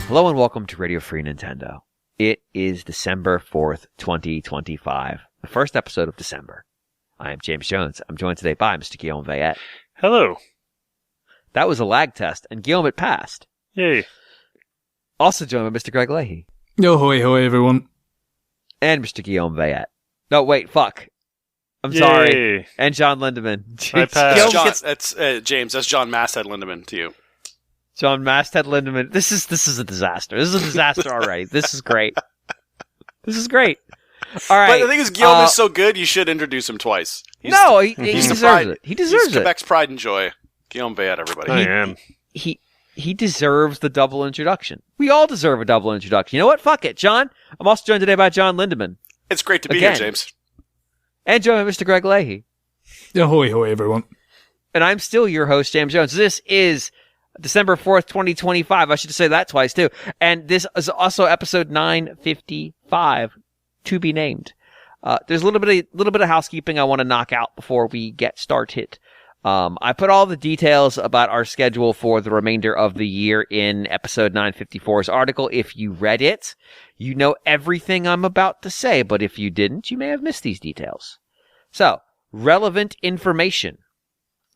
Hello and welcome to Radio Free Nintendo. It is December 4th, 2025, the first episode of December. I am James Jones. I'm joined today by Mr. Guillaume Vayette. Hello. That was a lag test, and Guillaume, it passed. Yay. Also joined by Mr. Greg Leahy. Yo, hoy, hoy, everyone. And Mr. Guillaume Vayette. No, wait, fuck. I'm Yay. sorry. And John Lindemann. I passed. That's James. That's John Masthead Lindemann to you. John Masthead Lindemann. This is a disaster. This is a disaster already. This is great. This is great. All right. But the thing is, Guillaume is so good, you should introduce him twice. He deserves it. He deserves he's it. Quebec's pride and joy. Guillaume Vayette, everybody. I am. He deserves the double introduction. We all deserve a double introduction. You know what? Fuck it, John. I'm also joined today by John Lindemann. It's great to be Again. here, James. And joined by Mr. Greg Leahy. Yo, hoy, hoy, everyone. And I'm still your host, James Jones. This is December 4th, 2025. I should say that twice, too. And this is also episode 955, to be named. There's a little bit of housekeeping I want to knock out before we get started. I put all the details about our schedule for the remainder of the year in episode 954's article. If you read it, you know everything I'm about to say, but if you didn't, you may have missed these details. So, relevant information.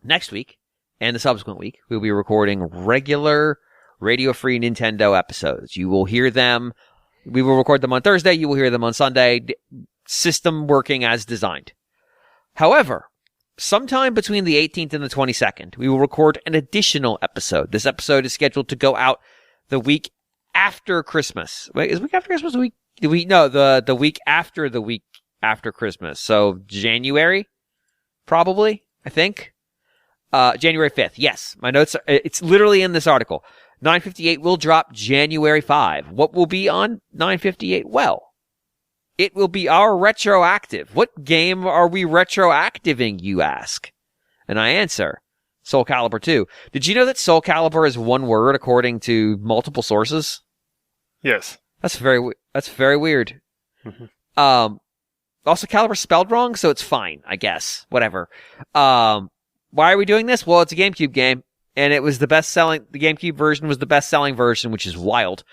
Next week, and the subsequent week, we'll be recording regular Radio Free Nintendo episodes. You will hear them. We will record them on Thursday. You will hear them on Sunday. System working as designed. However, sometime between the 18th and the 22nd, we will record an additional episode. This episode is scheduled to go out the week after Christmas. Wait, is the week after Christmas the week after the week after Christmas. So January, probably, I think. January 5th. Yes, my notes are, it's literally in this article. 958 will drop January 5. What will be on 958? Well, it will be our retroactive. What game are we retroactiving, you ask? And I answer, Soul Calibur 2. Did you know that Soul Calibur is one word according to multiple sources? Yes. That's very weird. Mm-hmm. Also, Calibur spelled wrong, so it's fine, I guess. Whatever. Why are we doing this? Well, it's a GameCube game, and the GameCube version was the best-selling version, which is wild.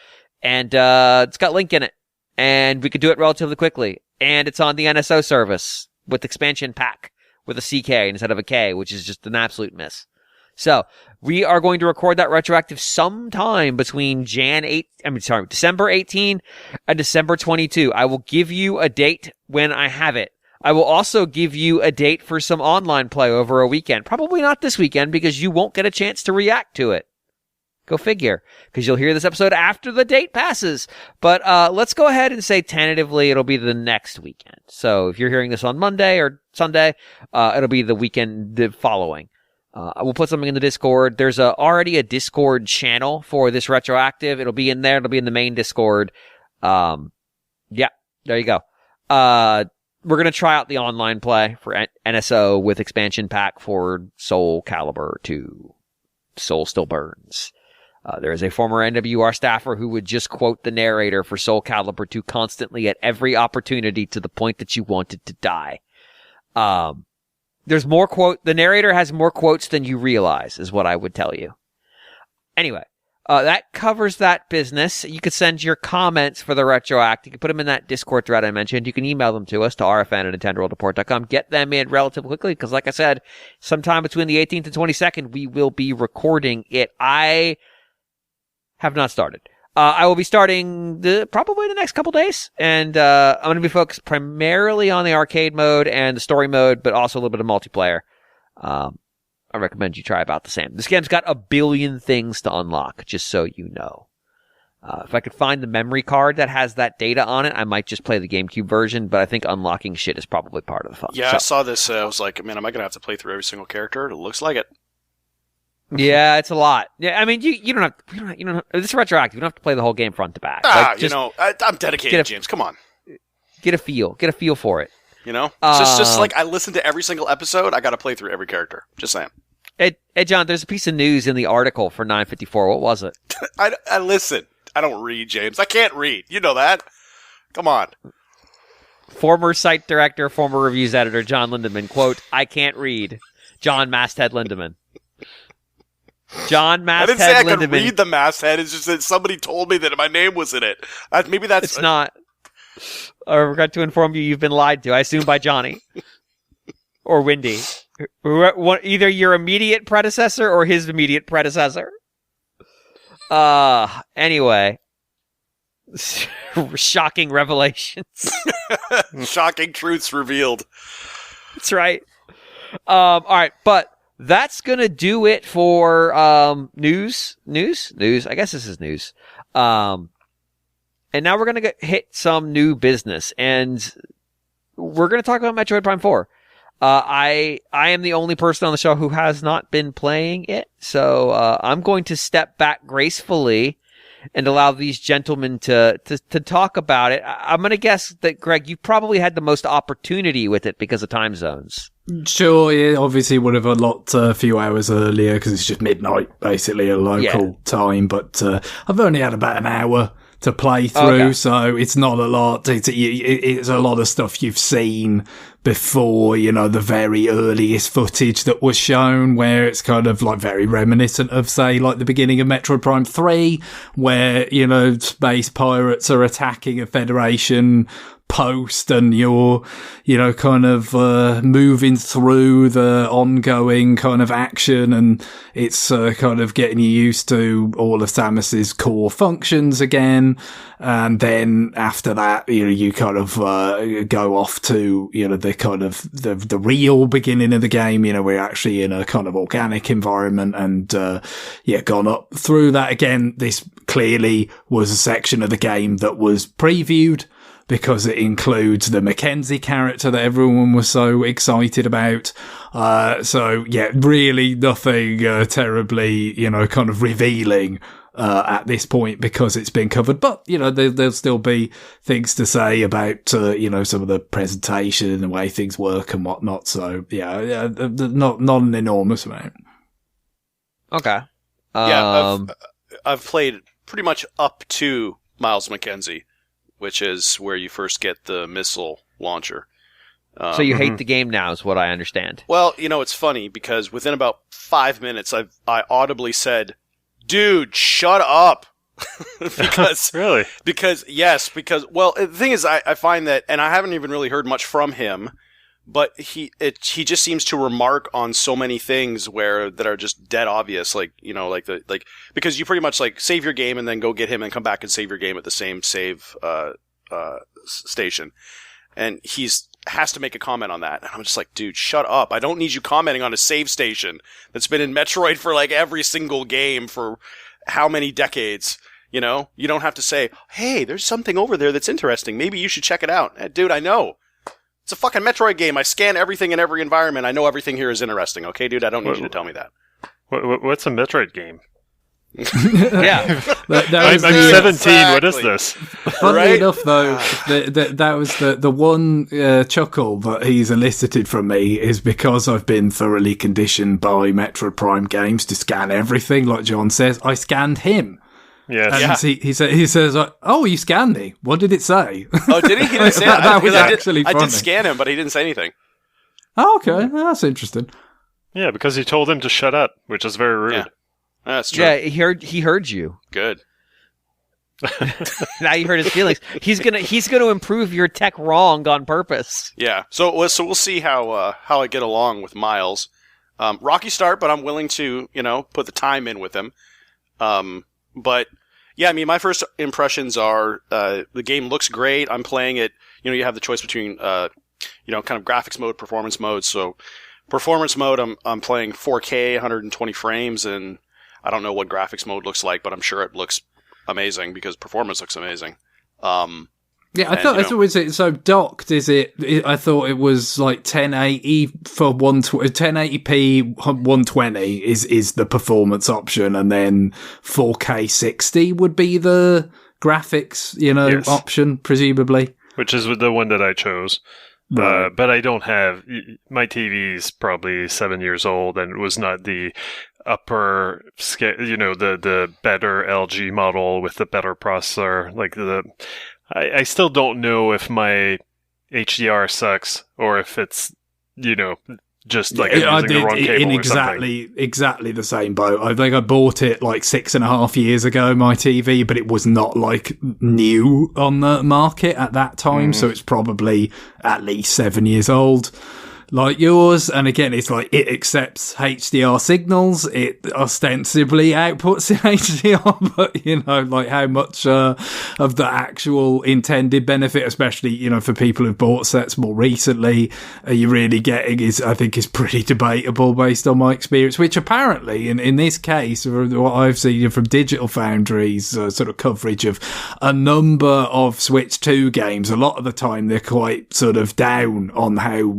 And it's got Link in it. And we could do it relatively quickly. And it's on the NSO service with expansion pack with a CK instead of a K, which is just an absolute miss. So, we are going to record that retroactive sometime between December 18 and December 22. I will give you a date when I have it. I will also give you a date for some online play over a weekend. Probably not this weekend because you won't get a chance to react to it. Go figure, because you'll hear this episode after the date passes. But let's go ahead and say tentatively it'll be the next weekend. So if you're hearing this on Monday or Sunday, it'll be the weekend following. I will put something in the Discord. There's already a Discord channel for this retroactive. It'll be in there. It'll be in the main Discord. Yeah, there you go. We're going to try out the online play for NSO with expansion pack for Soul Calibur 2. Soul Still Burns. There is a former NWR staffer who would just quote the narrator for Soul Calibur 2 constantly at every opportunity to the point that you wanted to die. The narrator has more quotes than you realize, is what I would tell you. Anyway, that covers that business. You could send your comments for the retroact. You can put them in that Discord thread I mentioned. You can email them to us to rfn@nintendoworldreport.com. Get them in relatively quickly because, like I said, sometime between the 18th and 22nd, we will be recording it. I have not started. I will be starting probably the next couple days, and I'm going to be focused primarily on the arcade mode and the story mode, but also a little bit of multiplayer. I recommend you try about the same. This game's got a billion things to unlock, just so you know. If I could find the memory card that has that data on it, I might just play the GameCube version, but I think unlocking shit is probably part of the fun. Yeah, I saw this. I was like, man, am I going to have to play through every single character? It looks like it. Yeah, it's a lot. Yeah, I mean, you don't have, this is retroactive. You don't have to play the whole game front to back. I'm dedicated, James. Come on. Get a feel for it. You know? It's just like I listen to every single episode. I got to play through every character. Just saying. Hey, John, there's a piece of news in the article for 954. What was it? I listen. I don't read, James. I can't read. You know that. Come on. Former site director, former reviews editor, John Lindemann, quote, I can't read. John Masthead Lindemann. John I didn't say Masthead I could Lindemann. read the masthead. It's just that somebody told me that my name was in it. Maybe that's It's not. I forgot to inform you you've been lied to, I assume by Johnny. Or Wendy. Either your immediate predecessor or his immediate predecessor. Anyway. Shocking revelations. Shocking truths revealed. That's right. All right, but that's gonna do it for news. I guess this is news. And now we're gonna hit some new business, and we're gonna talk about Metroid Prime 4. I am the only person on the show who has not been playing it, so I'm going to step back gracefully and allow these gentlemen to talk about it. I'm going to guess that, Greg, you probably had the most opportunity with it because of time zones. Sure, yeah, obviously would have unlocked a few hours earlier because it's just midnight, basically, a local time. But I've only had about an hour to play through, so it's not a lot. It's a lot of stuff you've seen before, you know, the very earliest footage that was shown, where it's kind of like very reminiscent of, say, like the beginning of Metroid Prime 3, where, you know, space pirates are attacking a Federation post and you're, you know, kind of moving through the ongoing kind of action, and it's kind of getting you used to all of Samus's core functions again. And then after that, you know, you kind of go off to, you know, the kind of the real beginning of the game. You know, we're actually in a kind of organic environment, and gone up through that again. This clearly was a section of the game that was previewed, because it includes the Mackenzie character that everyone was so excited about. So yeah, really nothing terribly, you know, kind of revealing at this point, because it's been covered. But, you know, there'll still be things to say about, you know, some of the presentation and the way things work and whatnot. So yeah, not an enormous amount. Okay. I've played pretty much up to Miles Mackenzie, which is where you first get the missile launcher. So you hate the game now, is what I understand. Well, you know, it's funny, because within about 5 minutes, I audibly said, "Dude, shut up." Because Really? Because well, the thing is, I find that, and I haven't even really heard much from him, but he just seems to remark on so many things that are just dead obvious, like, you know, because you pretty much like save your game and then go get him and come back and save your game at the same save station, and has to make a comment on that, and I'm just like, dude, shut up! I don't need you commenting on a save station that's been in Metroid for like every single game for how many decades. You know, you don't have to say, "Hey, there's something over there that's interesting. Maybe you should check it out." Dude, I know. It's a fucking Metroid game. I scan everything in every environment. I know everything here is interesting. Okay, dude? I don't need you to tell me that. What's a Metroid game? Yeah. I'm 17. Exactly. What is this? Funnily enough, though, that was the one chuckle that he's elicited from me is because I've been thoroughly conditioned by Metroid Prime games to scan everything, like John says. I scanned him. Yes. And he says, "Oh, you scanned me. What did it say?" Oh, did he? He didn't say that. That was Because actually I funny. did scan him, but he didn't say anything. Oh, okay, that's interesting. Yeah, because he told him to shut up, which is very rude. Yeah. That's true. Yeah, he heard you. Good. Now you hurt his feelings. He's gonna improve your tech wrong on purpose. Yeah. So we'll see how I get along with Miles. Rocky start, but I'm willing to, you know, put the time in with him. But yeah, I mean, my first impressions are the game looks great. I'm playing it. You know, you have the choice between you know, kind of graphics mode, performance mode. So performance mode, I'm playing 4K, 120 frames, and I don't know what graphics mode looks like, but I'm sure it looks amazing because performance looks amazing. Yeah, I thought was it so docked. Is it? I thought it was like 1080 for 1080p 120 is the performance option, and then 4K 60 would be the graphics, you know, Yes. option, presumably. Which is the one that I chose. Right. But I don't have... My TV is probably 7 years old, and it was not the upper scale, you know, the better LG model with the better processor. Like I still don't know if my HDR sucks or if it's, you know, just like I'm using the wrong cable or something. Exactly the same boat. I think I bought it like 6.5 years ago, my TV, but it was not like new on the market at that time, so it's probably at least 7 years old. Like yours, and again, it's like it accepts HDR signals. It ostensibly outputs in HDR, but you know, like how much of the actual intended benefit, especially you know for people who've bought sets more recently, are you really getting? I think is pretty debatable based on my experience. Which apparently, in this case, what I've seen from Digital Foundry's sort of coverage of a number of Switch 2 games, a lot of the time they're quite sort of down on how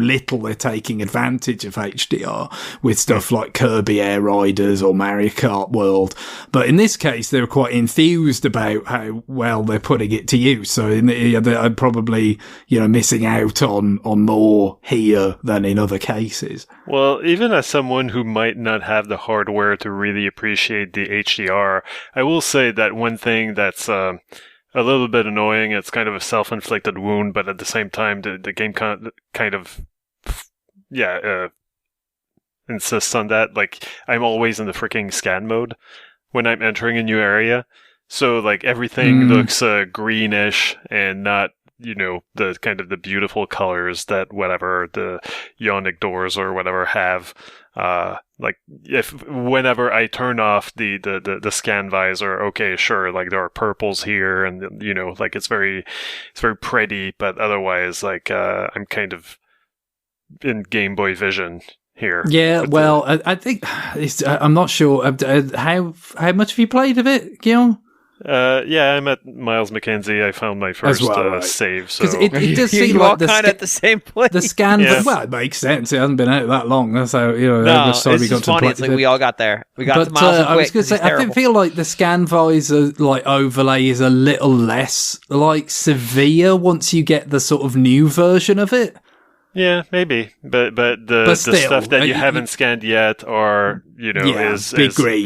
little they're taking advantage of HDR with stuff like Kirby Air Riders or Mario Kart World. But in this case, they're quite enthused about how well they're putting it to use. So I'm probably, you know, missing out on more here than in other cases. Well, even as someone who might not have the hardware to really appreciate the HDR, I will say that one thing that's a little bit annoying, it's kind of a self-inflicted wound, but at the same time, the game kind of insists on that. Like, I'm always in the freaking scan mode when I'm entering a new area. So, like, everything looks greenish and not, you know, the kind of the beautiful colors that whatever the Ionic doors or whatever have. Like, whenever I turn off the scan visor, okay, sure, like there are purples here and, you know, like it's very pretty, but otherwise, like, I'm kind of in Game Boy Vision here. Yeah, well, I think I'm not sure. How much have you played of it, Guillaume? Yeah, I'm at Miles McKenzie. I found my first right. Save. So it does seem like kind of at the same place. The scan, well, it makes sense. It hasn't been out that long. That's how you know. No, it's just funny. It's like we all got there. We got to Miles. I was going to say, I feel like the scan visor like overlay is a little less like severe once you get the sort of new version of it. Yeah, maybe, but the still, the stuff that you haven't scanned yet, or you know, is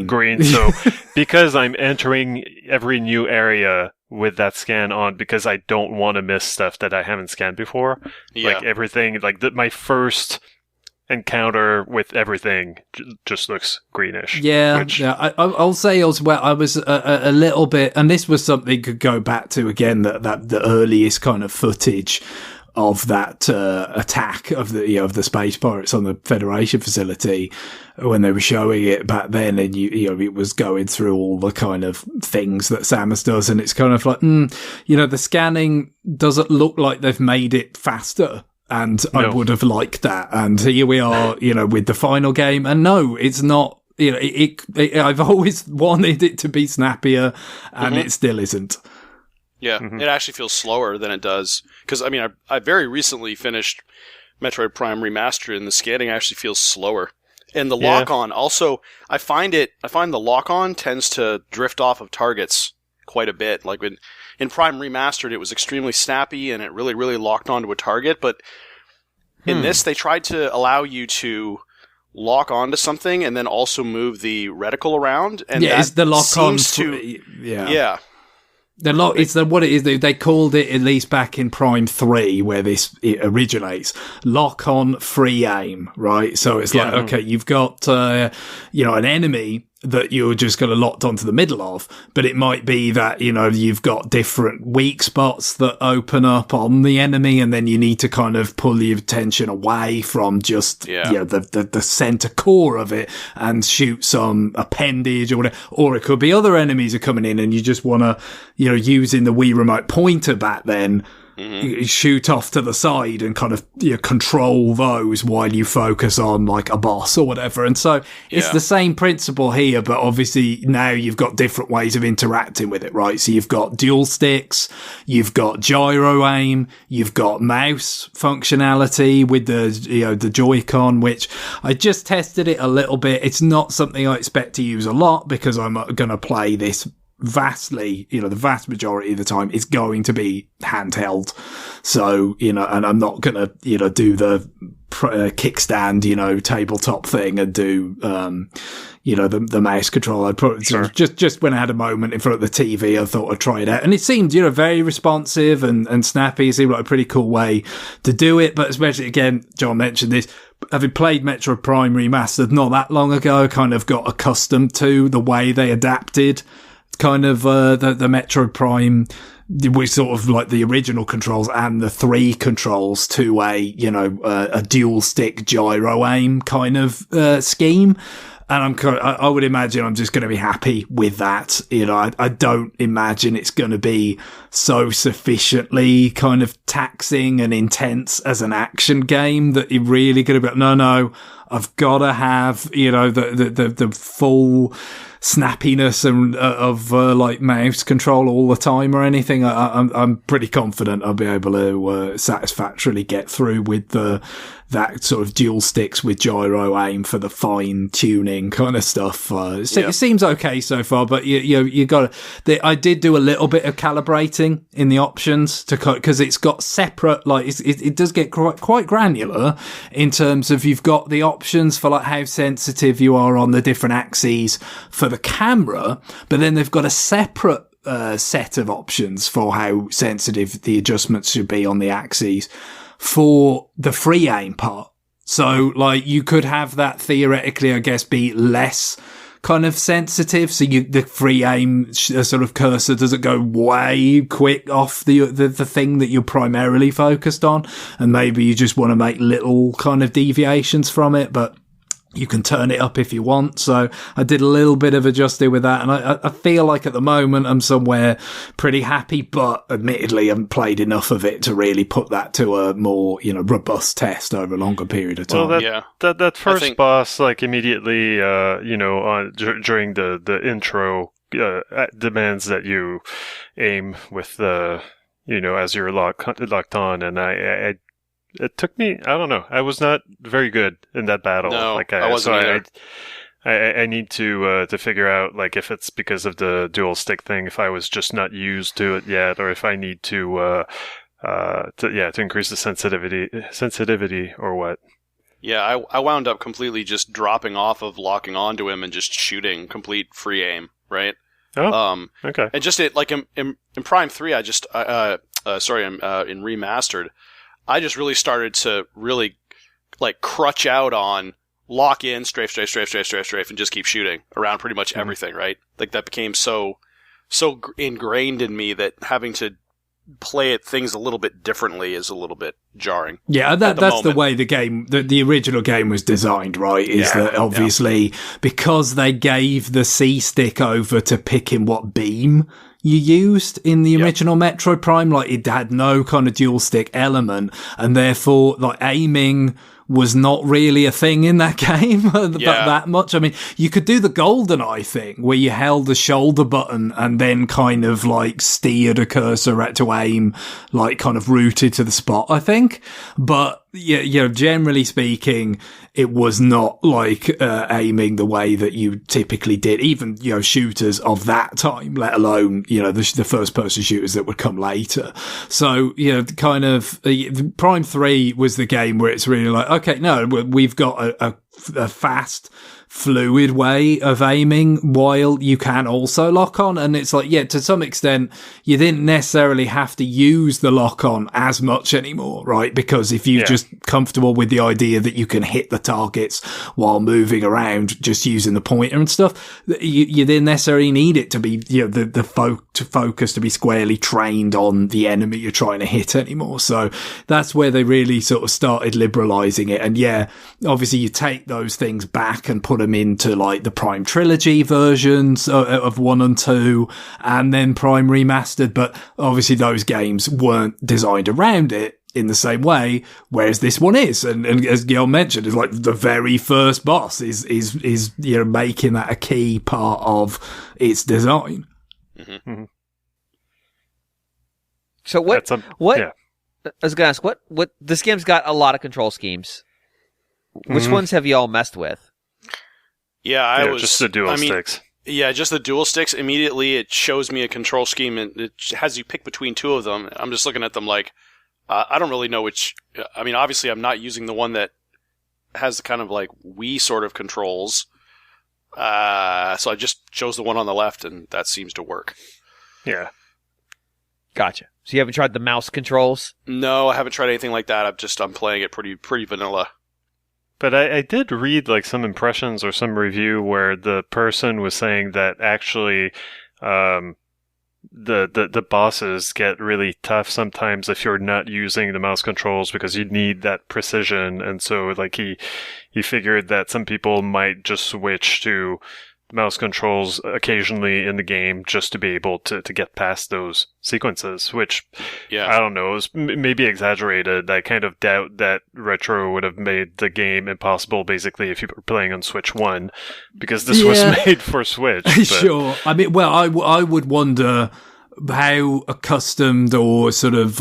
green. So because I'm entering every new area with that scan on, because I don't want to miss stuff that I haven't scanned before. Yeah. Like everything, like my first encounter with everything just looks greenish. Yeah, I'll say as well. I was a little bit, and this was something could go back to again that the earliest kind of footage of that attack of the space pirates on the Federation facility when they were showing it back then, and you know it was going through all the kind of things that Samus does, and it's kind of like you know the scanning doesn't look like they've made it faster. And no. I would have liked that. And here we are, you know, with the final game. And no, it's not, you know, I've always wanted it to be snappier, and it still isn't. Yeah, it actually feels slower than it does. Because, I mean, I very recently finished Metroid Prime Remastered, and the scanning actually feels slower. And the lock-on, also, I find the lock-on tends to drift off of targets quite a bit. Like, in Prime Remastered, it was extremely snappy, and it really, really locked onto a target. But in this, they tried to allow you to lock onto something and then also move the reticle around. And is the lock-on... Yeah. It's what it is. They called it, at least back in Prime 3, where it originates, lock-on free aim, right? So it's like, okay, you've got, you know, an enemy that you're just going to locked onto the middle of, but it might be that, you know, you've got different weak spots that open up on the enemy, and then you need to kind of pull your attention away from just, you know, the center core of it and shoot some appendage or whatever. Or it could be other enemies are coming in and you just want to, you know, using the Wii remote pointer back then, shoot off to the side and kind of, you know, control those while you focus on like a boss or whatever. And so it's the same principle here, but obviously now you've got different ways of interacting with it, right? So you've got dual sticks, you've got gyro aim, you've got mouse functionality with the, you know, the Joy-Con, which I just tested it a little bit. It's not something I expect to use a lot because I'm going to play this vastly, you know, the vast majority of the time it's going to be handheld. So, you know, and I'm not going to, you know, do the kickstand, you know, tabletop thing and do, you know, the mouse control. I'd probably just when I had a moment in front of the TV, I thought I'd try it out. And it seemed, you know, very responsive and snappy. It seemed like a pretty cool way to do it. But especially, again, John mentioned this, having played Metroid Prime Remastered not that long ago, kind of got accustomed to the way they adapted kind of the Metroid Prime, with sort of like the original controls and the 3 controls to a dual stick gyro aim kind of scheme. And I would imagine I'm just going to be happy with that. I don't imagine it's going to be so sufficiently kind of taxing and intense as an action game that you're really going to be, no, I've got to have, the full snappiness and of like mouse control all the time or anything. I'm pretty confident I'll be able to satisfactorily get through with that sort of dual sticks with gyro aim for the fine tuning kind of stuff. It seems okay so far, but you got to. I did do a little bit of calibrating in the options because it's got separate, like it does get quite granular in terms of you've got the options for like how sensitive you are on the different axes for the camera, but then they've got a separate set of options for how sensitive the adjustments should be on the axes for the free aim part. So, like, you could have that theoretically, I guess, be less kind of sensitive. So the free aim sort of cursor doesn't go way quick off the thing that you're primarily focused on. And maybe you just want to make little kind of deviations from it, but you can turn it up if you want. So I did a little bit of adjusting with that. And I feel like at the moment I'm somewhere pretty happy, but admittedly I haven't played enough of it to really put that to a more, robust test over a longer period of time. Well, that first boss, like immediately, during the intro, demands that you aim with the, as you're locked on. And it took me, I don't know, I was not very good in that battle. No, I wasn't either. I need to figure out, like, if it's because of the dual stick thing, if I was just not used to it yet, or if I need to increase the sensitivity or what. Yeah, I wound up completely just dropping off of locking onto him and just shooting complete free aim, right? Oh, okay. And just in Prime 3, in Remastered, I just really started to really like crutch out on lock in, strafe, and just keep shooting around pretty much everything, right? Like that became so ingrained in me that having to play things a little bit differently is a little bit jarring. Yeah, that's the way the game, the original game was designed, right? That obviously because they gave the C stick over to picking what beam you used in the original Metroid Prime, like it had no kind of dual stick element, and therefore like aiming was not really a thing in that game that much. I mean, you could do the GoldenEye thing where you held the shoulder button and then kind of like steered a cursor to aim, like kind of rooted to the spot, I think. But generally speaking, it was not like aiming the way that you typically did, even, shooters of that time, let alone, the first person shooters that would come later. So, kind of Prime 3 was the game where it's really like, okay, no, we've got a fast, fluid way of aiming while you can also lock on. And it's like, to some extent, you didn't necessarily have to use the lock on as much anymore, right? Because if you're just comfortable with the idea that you can hit the targets while moving around, just using the pointer and stuff, you didn't necessarily need it to be, the focus to be squarely trained on the enemy you're trying to hit anymore. So that's where they really sort of started liberalizing it. And obviously you take those things back and put them into like the Prime Trilogy versions of 1 and 2 and then Prime Remastered, but obviously those games weren't designed around it in the same way, whereas this one is. And as Gil mentioned, it's like the very first boss is making that a key part of its design. Mm-hmm. So what I was gonna ask, what this game's got a lot of control schemes. Which ones have you all messed with? Yeah, just the dual sticks. Yeah, just the dual sticks. Immediately, it shows me a control scheme, and it has you pick between two of them. I'm just looking at them like, I don't really know which. I mean, obviously, I'm not using the one that has the kind of like Wii sort of controls. So I just chose the one on the left, and that seems to work. Yeah. Gotcha. So you haven't tried the mouse controls? No, I haven't tried anything like that. I'm playing it pretty vanilla. But I did read like some impressions or some review where the person was saying that actually the bosses get really tough sometimes if you're not using the mouse controls because you need that precision. And so like he figured that some people might just switch to mouse controls occasionally in the game just to be able to get past those sequences, which I don't know, is maybe exaggerated. I kind of doubt that Retro would have made the game impossible basically if you were playing on Switch 1, because this was made for Switch. Sure. I mean, well, I would wonder how accustomed or sort of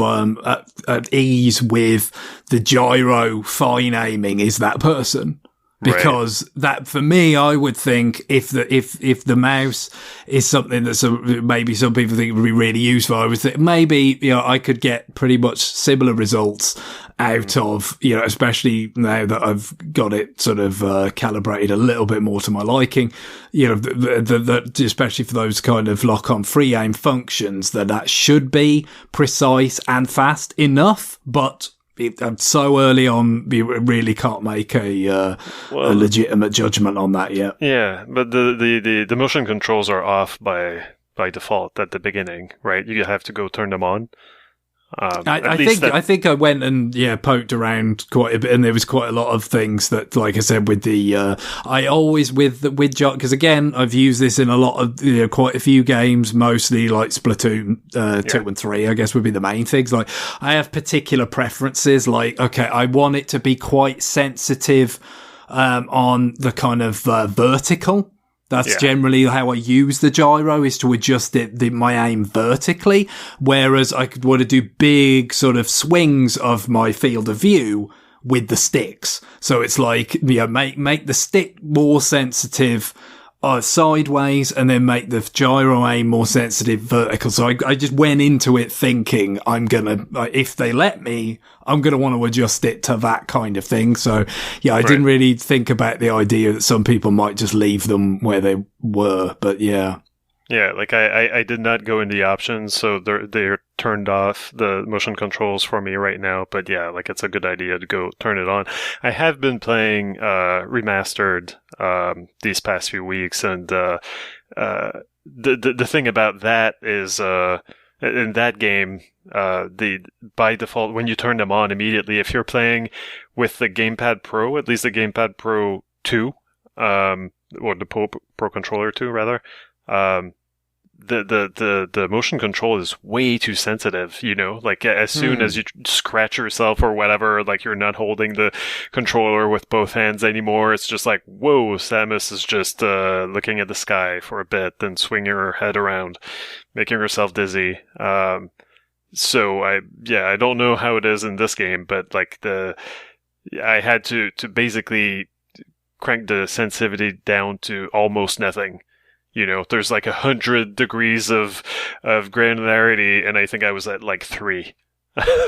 at ease with the gyro fine aiming is that person. Because that, for me, I would think if the mouse is something that's maybe some people think would be really useful, I would think maybe, I could get pretty much similar results out of, especially now that I've got it sort of, calibrated a little bit more to my liking, especially for those kind of lock-on free aim functions, that should be precise and fast enough, but so early on, we really can't make a legitimate judgment on that yet. Yeah, but the motion controls are off by default at the beginning, right? You have to go turn them on. I think I went and poked around quite a bit, and there was quite a lot of things that, like I said, with the I always with because again I've used this in a lot of quite a few games, mostly like Splatoon 2 and 3. I guess would be the main things. Like I have particular preferences. Like okay, I want it to be quite sensitive on the kind of vertical. That's generally how I use the gyro, is to adjust my aim vertically. Whereas I could want to do big sort of swings of my field of view with the sticks. So it's like, make the stick more sensitive sideways, and then make the gyro aim more sensitive vertical. So I just went into it thinking if they let me, I'm going to want to adjust it to that kind of thing. So I didn't really think about the idea that some people might just leave them where they were, but yeah. Yeah, like I did not go in the options, so they're turned off, the motion controls for me right now. But yeah, like it's a good idea to go turn it on. I have been playing Remastered these past few weeks, and the thing about that is in that game, by default when you turn them on immediately, if you're playing with the Gamepad Pro, at least the Gamepad Pro 2, or the Pro Controller 2 rather. The motion control is way too sensitive, like as soon as you scratch yourself or whatever, like you're not holding the controller with both hands anymore. It's just like, whoa, Samus is just looking at the sky for a bit, then swinging her head around, making herself dizzy. So I don't know how it is in this game, but like I had to basically crank the sensitivity down to almost nothing. There's like 100 degrees of granularity, and I think I was at like 3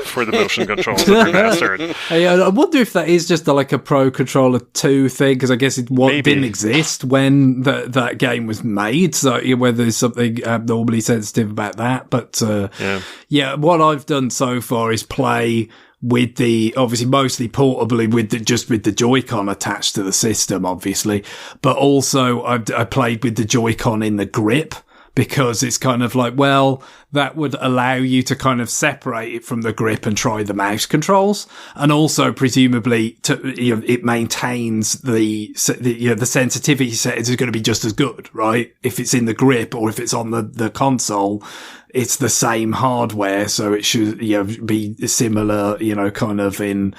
for the motion controls of Remastered. I wonder if that is just like a Pro Controller 2 thing, because I guess it didn't exist when that game was made, so whether there's something abnormally sensitive about that. But what I've done so far is play with obviously mostly portably with the Joy-Con attached to the system, obviously, but also I played with the Joy-Con in the grip, because it's kind of like, well, that would allow you to kind of separate it from the grip and try the mouse controls. And also presumably it maintains the sensitivity settings is going to be just as good, right? If it's in the grip or if it's on the console, it's the same hardware, so it should be similar, kind of in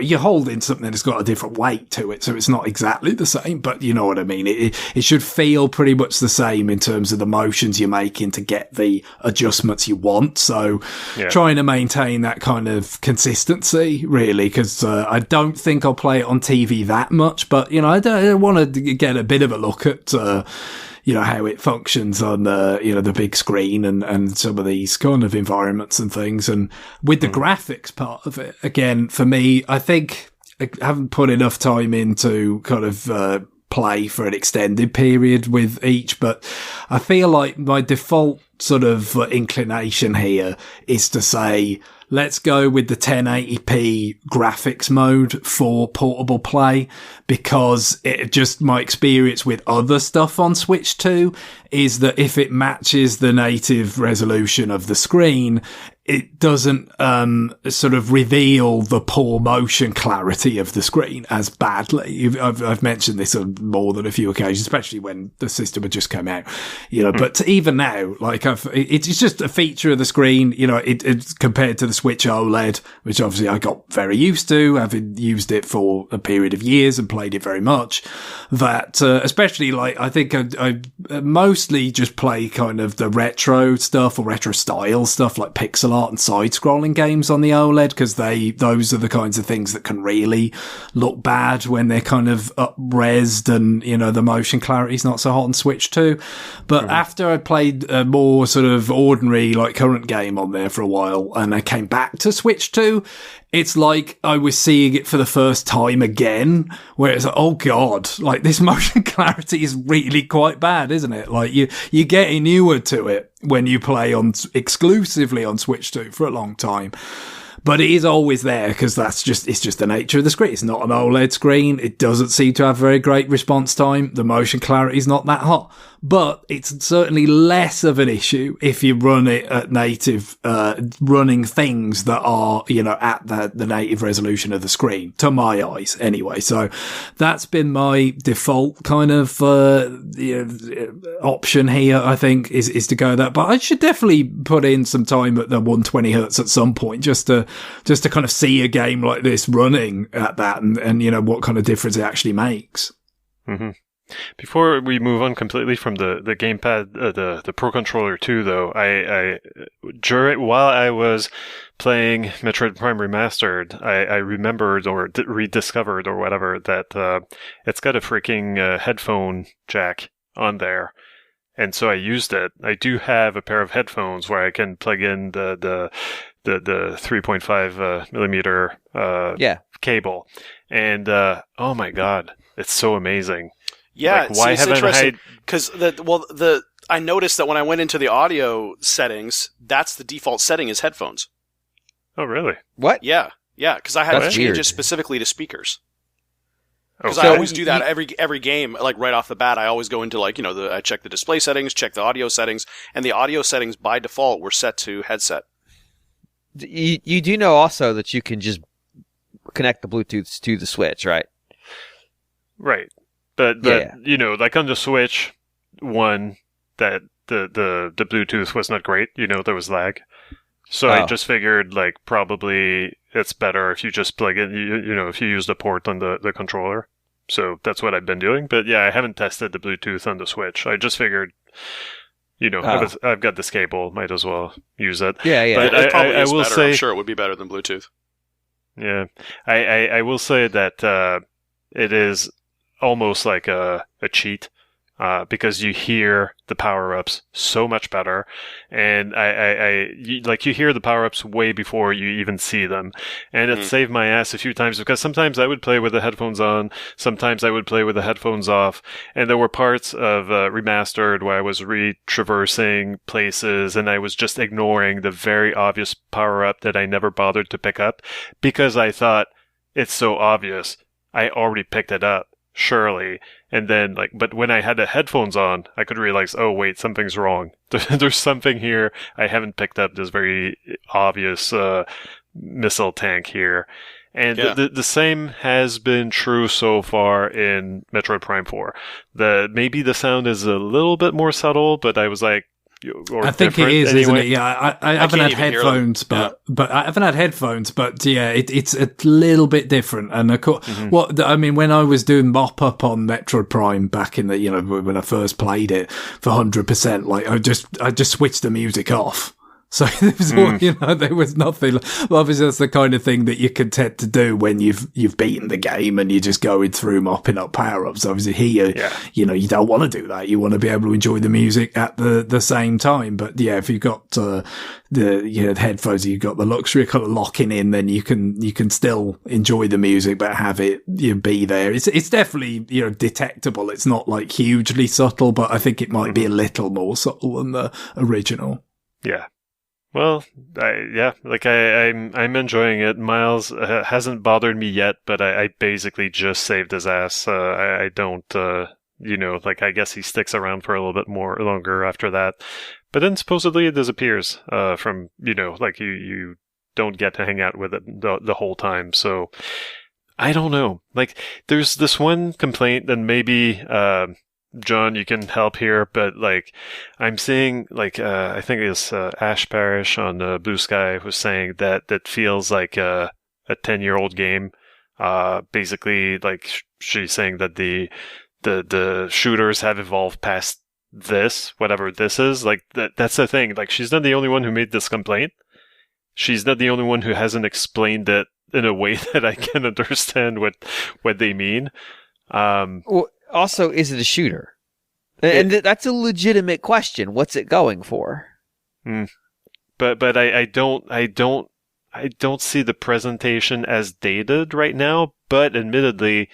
you're holding something that's got a different weight to it, so it's not exactly the same, but you know what I mean. It should feel pretty much the same in terms of the motions you're making to get the adjustments you want. So trying to maintain that kind of consistency, really, because I don't think I'll play it on TV that much, but I want to get a bit of a look at how it functions on the big screen and some of these kind of environments and things. And with the graphics part of it, again, for me, I think I haven't put enough time into kind of play for an extended period with each, but I feel like my default sort of inclination here is to say, let's go with the 1080p graphics mode for portable play, because it just, my experience with other stuff on Switch 2 is that if it matches the native resolution of the screen, it doesn't sort of reveal the poor motion clarity of the screen as badly. I've mentioned this on more than a few occasions, especially when the system had just come out, but even now, like it's just a feature of the screen, it's compared to the Switch OLED, which obviously I got very used to, having used it for a period of years and played it very much, that especially like I think I mostly just play kind of the retro stuff or retro style stuff like pixel art and side-scrolling games on the OLED, because those are the kinds of things that can really look bad when they're kind of up-resed and, the motion clarity is not so hot on Switch 2. But after I played a more sort of ordinary, like current game on there for a while, and I came back to Switch 2, it's like I was seeing it for the first time again, where it's like, oh God, like this motion clarity is really quite bad, isn't it? Like you're getting newer to it when you play exclusively on Switch 2 for a long time. But it is always there because it's just the nature of the screen. It's not an OLED screen. It doesn't seem to have very great response time. The motion clarity is not that hot. But it's certainly less of an issue if you run it at native, running things that are, at the native resolution of the screen, to my eyes anyway. So that's been my default kind of, option here, I think, is to go that. But I should definitely put in some time at the 120 hertz at some point just to kind of see a game like this running at that and what kind of difference it actually makes. Mm-hmm. Before we move on completely from the gamepad, the Pro Controller 2, though, while I was playing Metroid Prime Remastered, I remembered or rediscovered or whatever that it's got a freaking headphone jack on there, and so I used it. I do have a pair of headphones where I can plug in the 3.5 millimeter cable, and oh my god, it's so amazing. Yeah, like, why it's haven't interesting because I noticed that when I went into the audio settings, that's the default setting is headphones. Oh, really? What? Yeah, because I had to change it specifically to speakers. Because I always do that every game, like right off the bat. I always go into I check the display settings, check the audio settings, and the audio settings by default were set to headset. You do know also that you can just connect the Bluetooth to the Switch, right? Right. But like on the Switch 1, that the Bluetooth was not great. There was lag. So I just figured like probably it's better if you just plug in, if you use the port on the controller. So that's what I've been doing. But yeah, I haven't tested the Bluetooth on the Switch. I just figured, I've got this cable, might as well use it. Yeah. But it probably is better. I'm sure it would be better than Bluetooth. Yeah. I will say that it is almost like a cheat, because you hear the power-ups so much better, and you hear the power-ups way before you even see them, and it saved my ass a few times, because sometimes I would play with the headphones on, sometimes I would play with the headphones off, and there were parts of Remastered where I was retraversing places, and I was just ignoring the very obvious power-up that I never bothered to pick up, because I thought, it's so obvious, I already picked it up. Surely. And then, but when I had the headphones on, I could realize, oh, wait, something's wrong. There's something here. I haven't picked up this very obvious missile tank here. And the same has been true so far in Metroid Prime 4. Maybe the sound is a little bit more subtle, but I was like, I think it is, anyway. Isn't it? Yeah, I haven't had headphones, but I haven't had headphones, but yeah, it's a little bit different. And of course, when I was doing mop up on Metroid Prime back in when I first played it for 100%, like I just switched the music off. So there was nothing. Well, obviously, that's the kind of thing that you're content to do when you've beaten the game and you're just going through mopping up power ups. Obviously, here, you don't want to do that. You want to be able to enjoy the music at the same time. But yeah, if you've got the headphones, you've got the luxury of kind of locking in, then you can still enjoy the music, but have it be there. It's definitely detectable. It's not like hugely subtle, but I think it might be a little more subtle than the original. Yeah. Well, I'm enjoying it. Miles hasn't bothered me yet, but I basically just saved his ass. I don't, I guess he sticks around for a little bit more longer after that. But then supposedly it disappears from, you don't get to hang out with it the whole time. So I don't know. Like, there's this one complaint that maybe John, you can help here, but I'm seeing I think it's Ash Parrish on Blue Sky was saying that feels like a 10-year-old game. Basically, she's saying that the shooters have evolved past this, whatever this is. That's the thing. She's not the only one who made this complaint. She's not the only one who hasn't explained it in a way that I can understand what they mean. Well, also, is it a shooter? And that's a legitimate question. What's it going for? But I don't see the presentation as dated right now. But admittedly,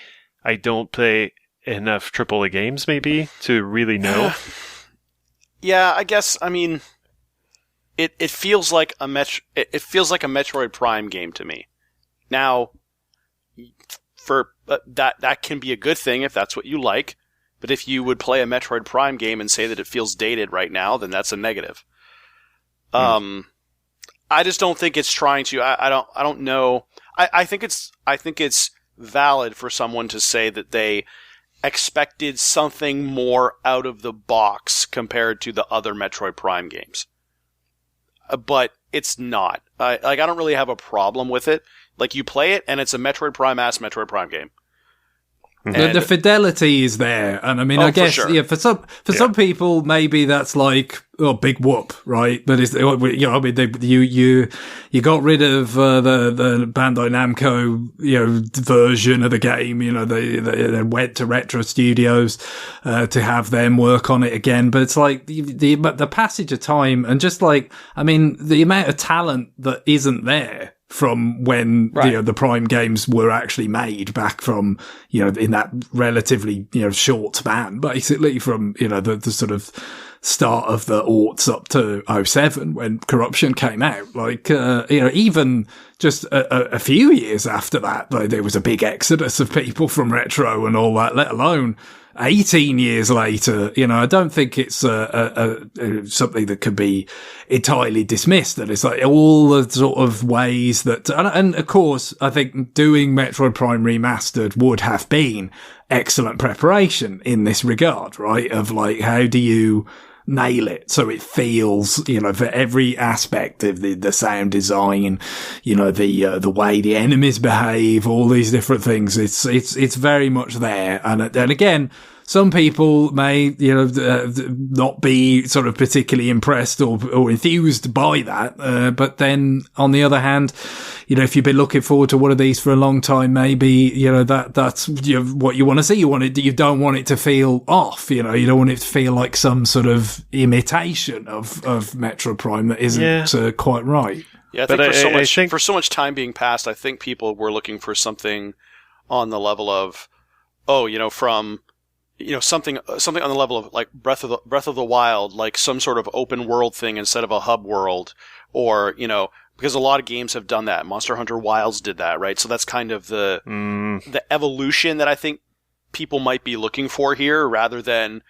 I don't play enough AAA games maybe to really know. Yeah, I guess. I mean, it feels like it feels like a Metroid Prime game to me. Now, for that can be a good thing if that's what you like. But if you would play a Metroid Prime game and say that it feels dated right now, then that's a negative. I just don't think it's trying to. I don't know. I think it's valid for someone to say that they expected something more out of the box compared to the other Metroid Prime games. But it's not. I don't really have a problem with it. You play it and it's a Metroid Prime-ass Metroid Prime game. The fidelity is there, and I mean, I guess for some people maybe that's big whoop, right? But it's you got rid of the Bandai Namco version of the game. They went to Retro Studios to have them work on it again. But it's the passage of time and just the amount of talent that isn't there from when the Prime games were actually made back from in that relatively short span, basically from the sort of start of the aughts up to 07 when Corruption came out. Even just a few years after that, there was a big exodus of people from Retro and all that, let alone 18 years later. I don't think it's something that could be entirely dismissed. That it's all the sort of ways that, and of course, I think doing Metroid Prime Remastered would have been excellent preparation in this regard, right? Of how do you nail it so it feels, for every aspect of the sound design, the way the enemies behave, all these different things. It's very much there. And again, some people may, not be sort of particularly impressed or enthused by that. But then on the other hand, if you've been looking forward to one of these for a long time, maybe, that's what you want to see. You don't want it to feel off. You don't want it to feel like some sort of imitation of Metro Prime that isn't quite right. Yeah, I think for so much time being passed, I think people were looking for something on the level of, something on the level of Breath of the Wild, some sort of open world thing instead of a hub world, or because a lot of games have done that. Monster Hunter Wilds did that, right? So that's kind of the evolution that I think people might be looking for here, rather than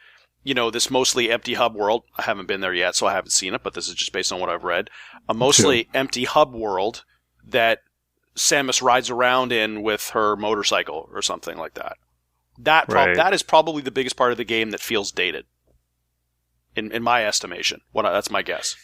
this mostly empty hub world. I haven't been there yet, so I haven't seen it, but this is just based on what I've read. A mostly empty hub world that Samus rides around in with her motorcycle or something like that. That is probably the biggest part of the game that feels dated, in my estimation. That's my guess.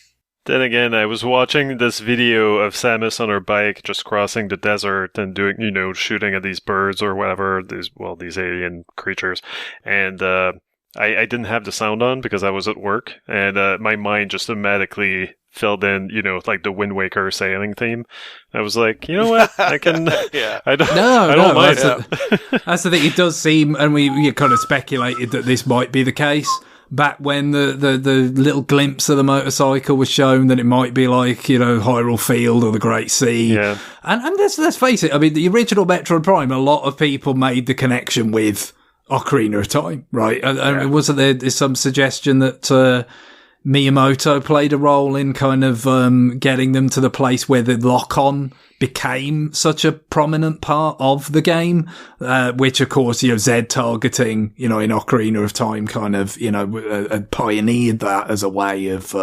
Then again, I was watching this video of Samus on her bike just crossing the desert and doing, shooting at these birds or whatever, these alien creatures, and I didn't have the sound on because I was at work, and my mind just automatically filled in, like the Wind Waker sailing theme. I was like, you know what? I can. Yeah. I don't mind. That's the thing. It does seem, and we kind of speculated that this might be the case back when the little glimpse of the motorcycle was shown, that it might be like, Hyrule Field or the Great Sea. Yeah. And let's face it, I mean, the original Metroid Prime, a lot of people made the connection with Ocarina of Time, right? And wasn't there some suggestion that Miyamoto played a role in kind of getting them to the place where the lock-on became such a prominent part of the game, which of course, Z targeting, in Ocarina of Time kind of, pioneered that as a way of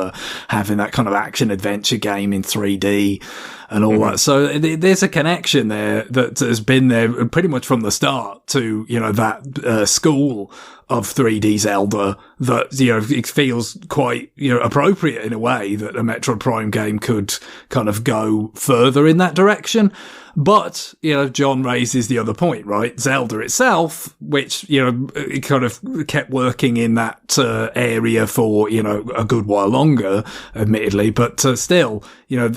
having that kind of action adventure game in 3D and all that. So there's a connection there that has been there pretty much from the start to, that school of 3D Zelda that, it feels quite, appropriate in a way that a Metroid Prime game could kind of go further in that direction. But, John raises the other point, right? Zelda itself, which, it kind of kept working in that area for, a good while longer, admittedly. But still,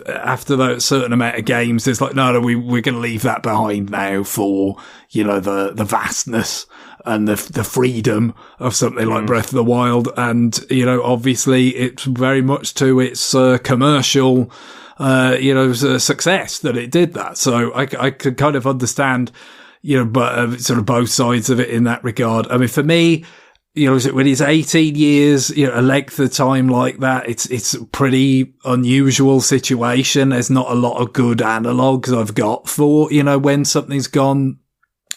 after that certain amount of games, there's like, no, we're going to leave that behind now for, the vastness and the freedom of something like Breath of the Wild. And, obviously it's very much to its commercial success that it did that. So I could kind of understand, but sort of both sides of it in that regard. I mean, for me, when it's 18 years, a length of time like that, it's a pretty unusual situation. There's not a lot of good analogues I've got for, when something's gone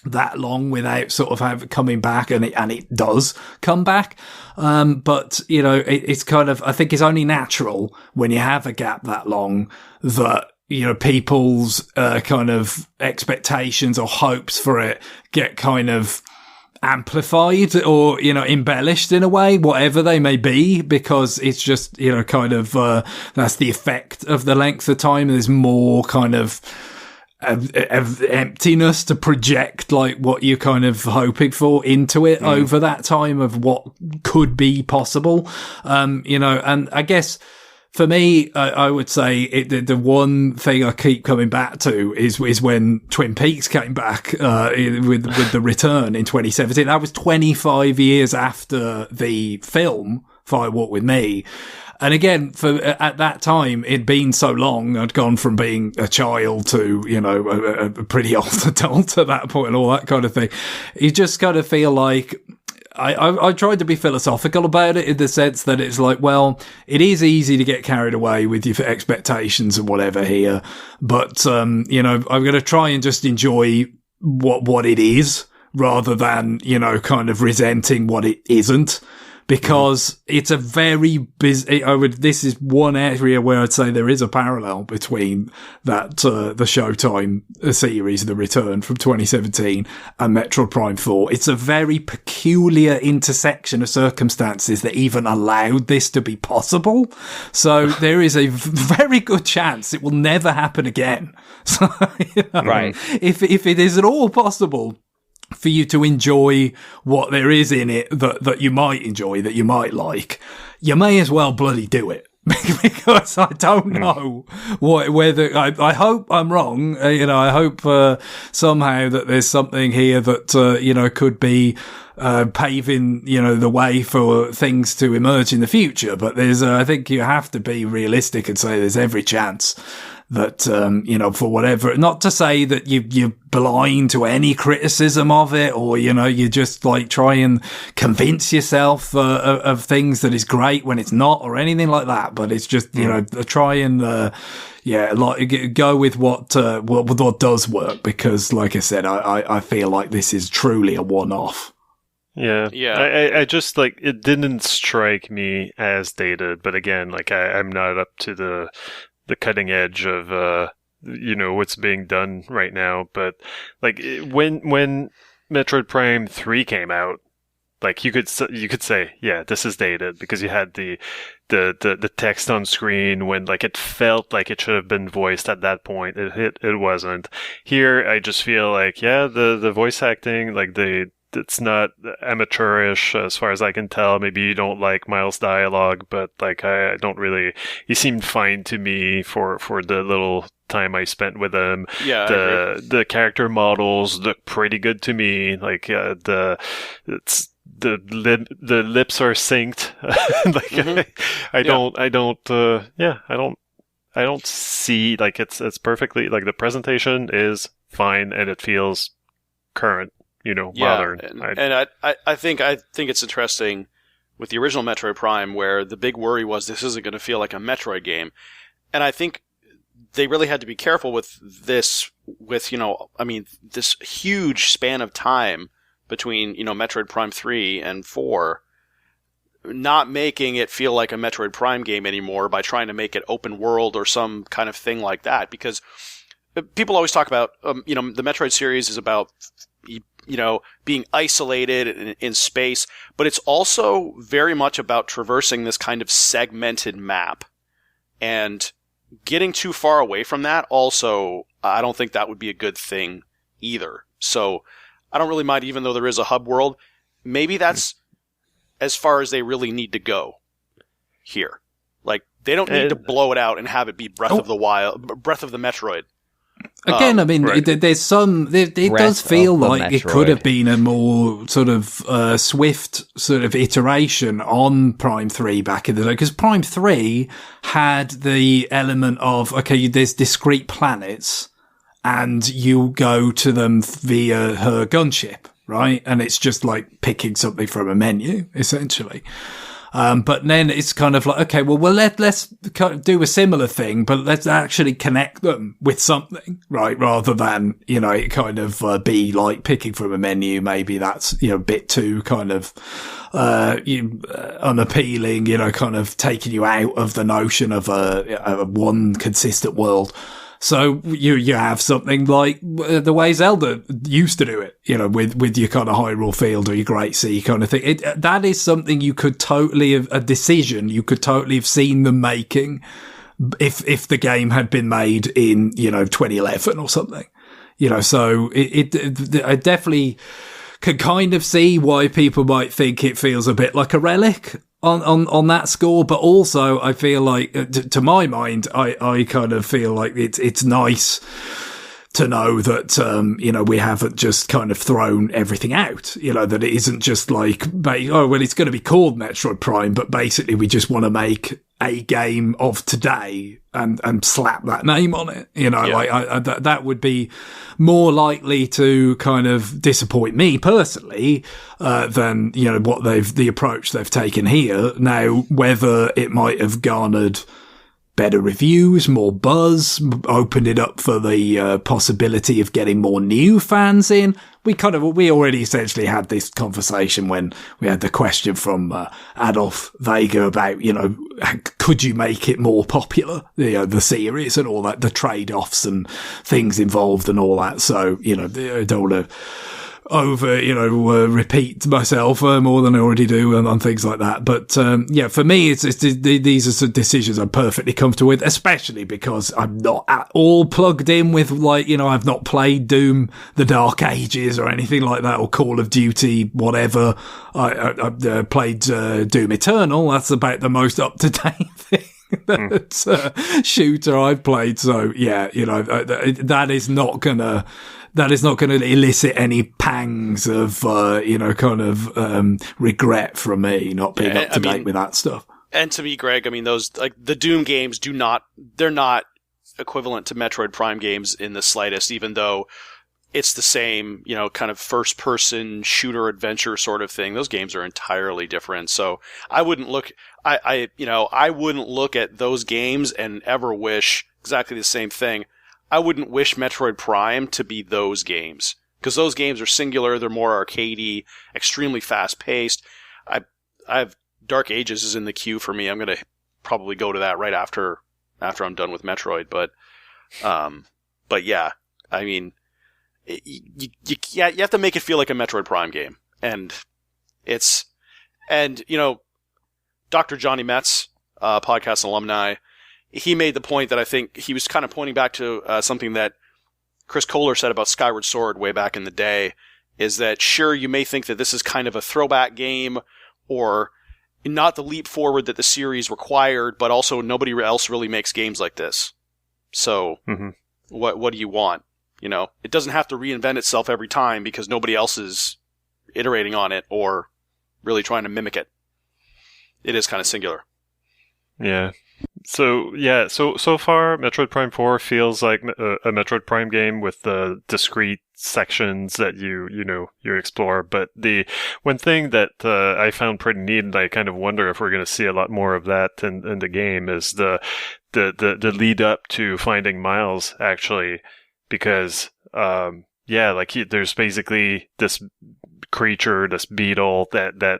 that long without sort of coming back, and it does come back. But, it's kind of, I think it's only natural when you have a gap that long that, people's, kind of expectations or hopes for it get kind of amplified or, embellished in a way, whatever they may be, because it's just, kind of, that's the effect of the length of time. There's more kind of emptiness to project like what you're kind of hoping for into it over that time of what could be possible. And I guess for me, I would say the one thing I keep coming back to is when Twin Peaks came back, with the return in 2017. That was 25 years after the film Fire Walk with Me. And again, at that time, it'd been so long. I'd gone from being a child to, a pretty old adult at that point and all that kind of thing. You just kind of feel like I tried to be philosophical about it in the sense that it's like, well, it is easy to get carried away with your expectations and whatever here. But, I'm going to try and just enjoy what it is rather than, kind of resenting what it isn't. Because it's a very busy, this is one area where I'd say there is a parallel between that, the Showtime series, The Return from 2017 and Metroid Prime 4. It's a very peculiar intersection of circumstances that even allowed this to be possible. So there is a very good chance it will never happen again. So, right. If it is at all possible for you to enjoy what there is in it that you might enjoy, that you might like, you may as well bloody do it. Because I don't know whether I hope I'm wrong. I hope somehow that there's something here that could be paving the way for things to emerge in the future. But there's I think you have to be realistic and say there's every chance that, for whatever, not to say that you're blind to any criticism of it or, you just like try and convince yourself of things that is great when it's not or anything like that. But it's just, try and, go with what does work, because like I said, I feel like this is truly a one-off. Yeah. I just it didn't strike me as dated, but again, I'm not up to the cutting edge of what's being done right now. But when Metroid Prime 3 came out, you could say, yeah, this is dated, because you had the text on screen when it felt like it should have been voiced at that point. It wasn't. Here I just feel the voice acting, it's not amateurish as far as I can tell. Maybe you don't like Miles' dialogue, but like I don't really. He seemed fine to me for the little time I spent with him. Yeah, the character models look pretty good to me. Like the lips are synced. Like I don't see, like, it's perfectly, like, the presentation is fine and it feels current, modern. And I think it's interesting with the original Metroid Prime where the big worry was this isn't going to feel like a Metroid game. And I think they really had to be careful with this, this huge span of time between, Metroid Prime 3 and 4, not making it feel like a Metroid Prime game anymore by trying to make it open world or some kind of thing like that. Because people always talk about, the Metroid series is about, being isolated in space, but it's also very much about traversing this kind of segmented map. And getting too far away from that also, I don't think that would be a good thing either. So I don't really mind, even though there is a hub world. Maybe that's as far as they really need to go here. Like, they don't need to blow it out and have it be Breath of the Metroid. Again, right. There's some. It does feel like it could have been a more sort of swift sort of iteration on Prime 3 back in the day, because Prime 3 had the element of, okay, there's discrete planets, and you go to them via her gunship, right? And it's just like picking something from a menu, essentially. But then it's kind of like, okay, well, let's kind of do a similar thing, but let's actually connect them with something, right? Rather than, it kind of be like picking from a menu. Maybe that's, a bit too kind of, unappealing, kind of taking you out of the notion of a one consistent world. So you have something like the way Zelda used to do it, with your kind of Hyrule Field or your Great Sea kind of thing. That is something you could totally have, a decision you could totally have seen them making if the game had been made in, 2011 or something, so I definitely can kind of see why people might think it feels a bit like a relic on that score, but also I feel like, to my mind, I kind of feel like it's nice to know that, we haven't just kind of thrown everything out, that it isn't just like, it's going to be called Metroid Prime, but basically we just want to make a game of today and slap that name on it, that would be more likely to kind of disappoint me personally, than, what the approach they've taken here. Now, whether it might have garnered better reviews, more buzz, opened it up for the possibility of getting more new fans in. We already essentially had this conversation when we had the question from Adolf Vega about, could you make it more popular, the series and all that, the trade-offs and things involved and all that. So, I don't want to repeat myself more than I already do on things like that. But for me, these are some decisions I'm perfectly comfortable with, especially because I'm not at all plugged in with, I've not played Doom the Dark Ages or anything like that, or Call of Duty, whatever. I played Doom Eternal. That's about the most up-to-date thing. That's a shooter I've played. So that is not gonna elicit any pangs of regret from me not being up to date with that stuff. And to me, Greg, those, like, the Doom games they're not equivalent to Metroid Prime games in the slightest, even though it's the same, kind of first person shooter adventure sort of thing. Those games are entirely different. So I wouldn't look at those games and ever wish exactly the same thing. I wouldn't wish Metroid Prime to be those games, because those games are singular. They're more arcadey, extremely fast paced. I have Dark Ages is in the queue for me. I'm going to probably go to that right after I'm done with Metroid. But yeah, you have to make it feel like a Metroid Prime game. And Dr. Johnny Metz, podcast alumni, he made the point that I think he was kind of pointing back to something that Chris Kohler said about Skyward Sword way back in the day. is that sure, you may think that this is kind of a throwback game or not the leap forward that the series required, but also nobody else really makes games like this. So what do you want? You know, it doesn't have to reinvent itself every time because nobody else is iterating on it or really trying to mimic it. It is kind of singular. Yeah. So far, Metroid Prime 4 feels like a Metroid Prime game with the discrete sections that you explore. But the one thing that I found pretty neat, and I kind of wonder if we're going to see a lot more of that in the game, is the lead up to finding Miles, actually, because there's basically this creature, this beetle that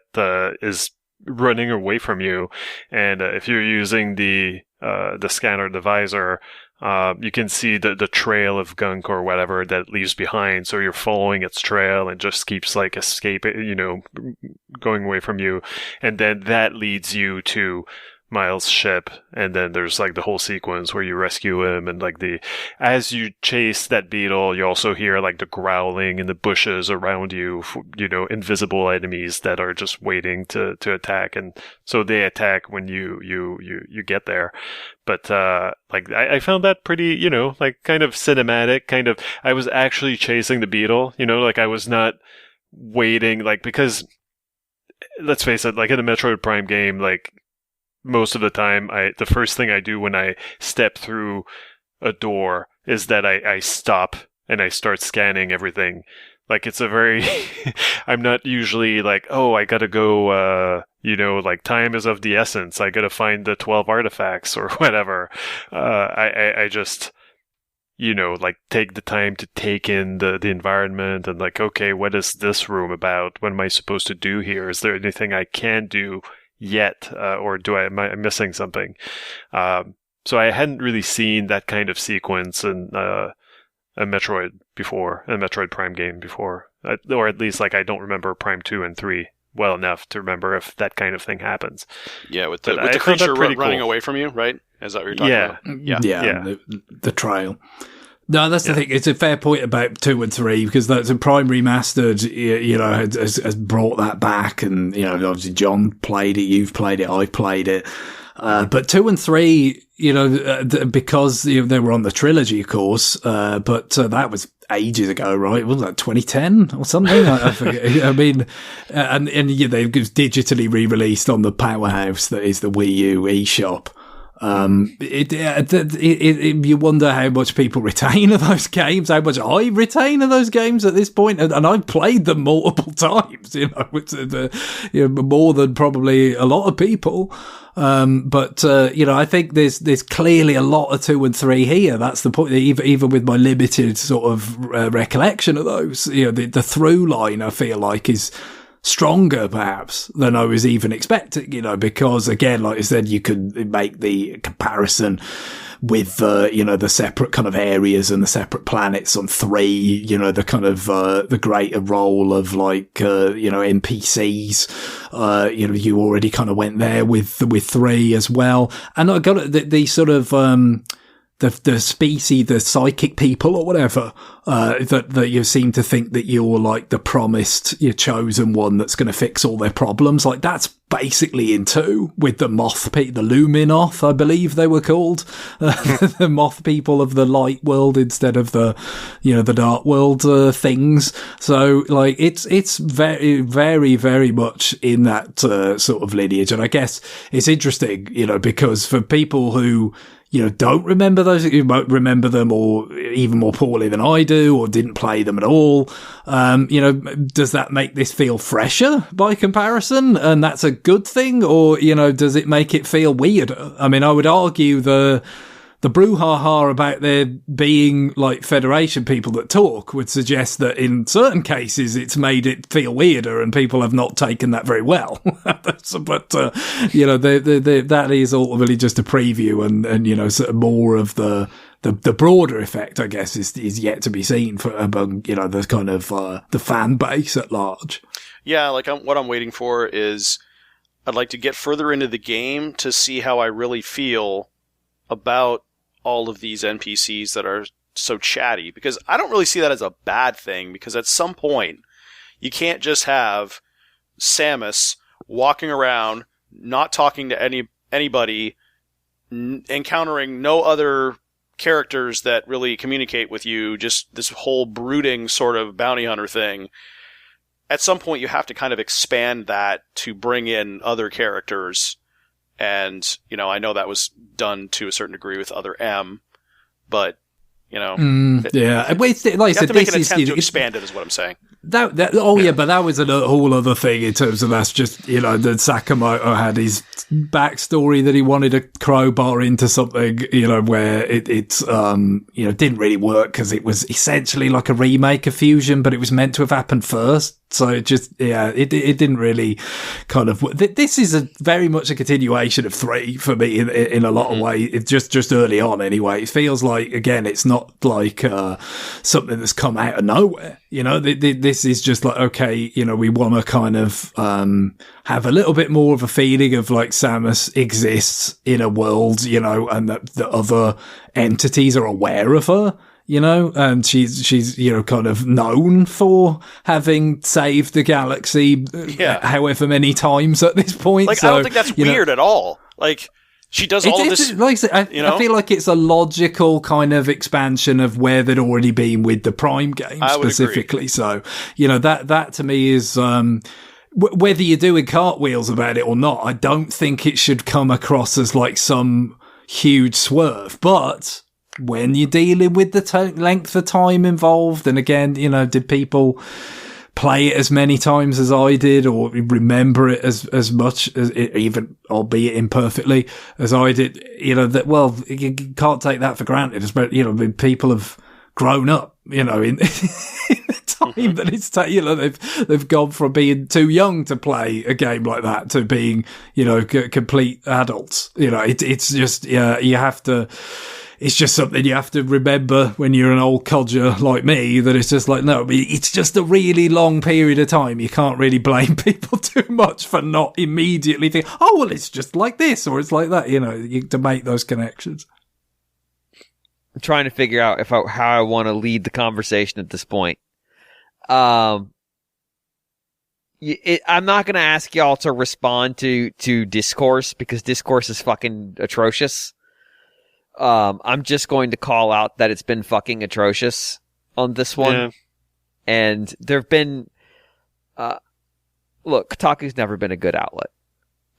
is running away from you, and if you're using the scanner, the visor, you can see the trail of gunk or whatever that it leaves behind. So you're following its trail and just keeps like escaping, going away from you, and then that leads you to Miles' ship, and then there's like the whole sequence where you rescue him, and like as you chase that beetle, you also hear like the growling in the bushes around you, invisible enemies that are just waiting to attack, and so they attack when you get there. But I found that pretty, kind of cinematic. I was actually chasing the beetle, I was not waiting, because let's face it, like in a Metroid Prime game, like most of the time, the first thing I do when I step through a door is that I stop and I start scanning everything. Like, it's a very... I'm not usually like, oh, I gotta go, time is of the essence. I gotta find the 12 artifacts or whatever. I just, take the time to take in the environment and like, okay, what is this room about? What am I supposed to do here? Is there anything I can do yet, or am I missing something? So I hadn't really seen that kind of sequence in a Metroid Prime game before, or at least like I don't remember Prime 2 and 3 well enough to remember if that kind of thing happens. Yeah, with the creature running away from you, right? Is that what you're talking about? Yeah. The trail. No, that's the thing. It's a fair point about 2 and 3 because that's a Prime Remastered, has brought that back, and obviously John played it, you've played it, I've played it. But 2 and 3, because they were on the trilogy, of course, but that was ages ago, right? Was that 2010 or something? I forget. I mean, and they was digitally re-released on the powerhouse that is the Wii U eShop. You wonder how much people retain of those games, how much I retain of those games at this point, and I've played them multiple times, more than probably a lot of people. But I think there's clearly a lot of 2 and 3 here. That's the point. Even with my limited sort of recollection of those, the through line I feel like is stronger perhaps than I was even expecting, because again, like I said, you could make the comparison with the separate kind of areas and the separate planets on 3, the kind of the greater role of like NPCs, you already kind of went there with 3 as well. And I got the sort of the species, the psychic people or whatever, that you seem to think that you're like the promised, your chosen one that's going to fix all their problems. Like that's basically in 2 with the moth, the Luminoth, I believe they were called, the moth people of the light world instead of the dark world, things. So like it's very, very, very much in that, sort of lineage. And I guess it's interesting, because for people who, don't remember those, you might remember them or even more poorly than I do, or didn't play them at all. Does that make this feel fresher by comparison? And that's a good thing? Or, does it make it feel weirder? I mean, I would argue the brouhaha about there being like Federation people that talk would suggest that in certain cases it's made it feel weirder and people have not taken that very well. But, that is ultimately just a preview and sort of more of the broader effect, I guess, is yet to be seen for among, the kind of, the fan base at large. Yeah, like what I'm waiting for is I'd like to get further into the game to see how I really feel about all of these NPCs that are so chatty, because I don't really see that as a bad thing, because at some point You can't just have Samus walking around, not talking to anybody, encountering no other characters that really communicate with you, just this whole brooding sort of bounty hunter thing. At some point, you have to kind of expand that to bring in other characters. And, I know that was done to a certain degree with Other M, but, yeah. Like you have to make an attempt to expand it, is what I'm saying. But that was a whole other thing in terms of that's just, that Sakamoto had his backstory that he wanted to crowbar into something, where it didn't really work because it was essentially like a remake of Fusion, but it was meant to have happened first. So it just, it didn't really kind of, this is very much a continuation of 3 for me in a lot of ways. It's just early on anyway. It feels like, again, it's not like, something that's come out of nowhere. This is just like, okay, we want to kind of, have a little bit more of a feeling of like Samus exists in a world, and that the other entities are aware of her. And she's, kind of known for having saved the galaxy however many times at this point. Like, I don't think that's weird at all. Like, she does all of this. Like I feel like it's a logical kind of expansion of where they'd already been with the Prime game specifically. So, that to me is, whether you're doing cartwheels about it or not, I don't think it should come across as like some huge swerve, but when you're dealing with the length of time involved, and again, did people play it as many times as I did, or remember it as much as it, even albeit imperfectly, as I did? You can't take that for granted. People have grown up, in the time that it's they've gone from being too young to play a game like that to being complete adults. It's just you have to. It's just something you have to remember when you're an old codger like me, that it's just like, no, it's just a really long period of time. You can't really blame people too much for not immediately thinking, oh, well, it's just like this or it's like that, to make those connections. I'm trying to figure out how I want to lead the conversation at this point. I'm not going to ask y'all to respond to Discourse, because Discourse is fucking atrocious. I'm just going to call out that it's been fucking atrocious on this one. Yeah. And there've been, look, Kotaku's never been a good outlet.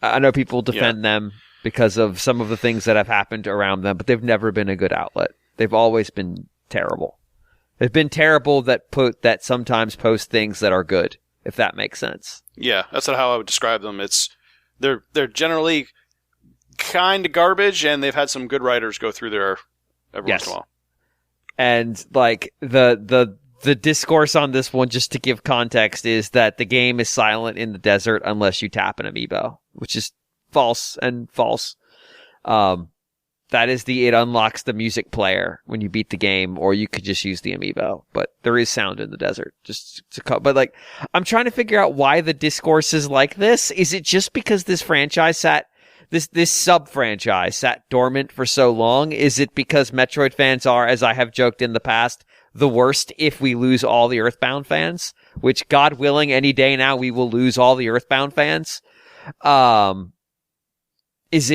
I know people defend them because of some of the things that have happened around them, but they've never been a good outlet. They've always been terrible. They've been terrible that sometimes post things that are good, if that makes sense. Yeah, that's not how I would describe them. They're generally kind of garbage, and they've had some good writers go through there every once in a while. And like the discourse on this one, just to give context, is that the game is silent in the desert unless you tap an amiibo, which is false. That is it unlocks the music player when you beat the game, or you could just use the amiibo. But there is sound in the desert. But like, I'm trying to figure out why the discourse is like this. Is it just because this franchise this sub-franchise sat dormant for so long? Is it because Metroid fans are, as I have joked in the past, the worst if we lose all the Earthbound fans? Which, God willing, any day now we will lose all the Earthbound fans. Is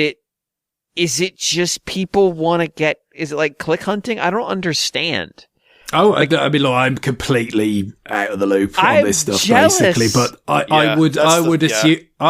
it just people want to get... Is it like click hunting? I don't understand. Oh, like, I'm completely out of the loop on this stuff, jealous. Basically. But I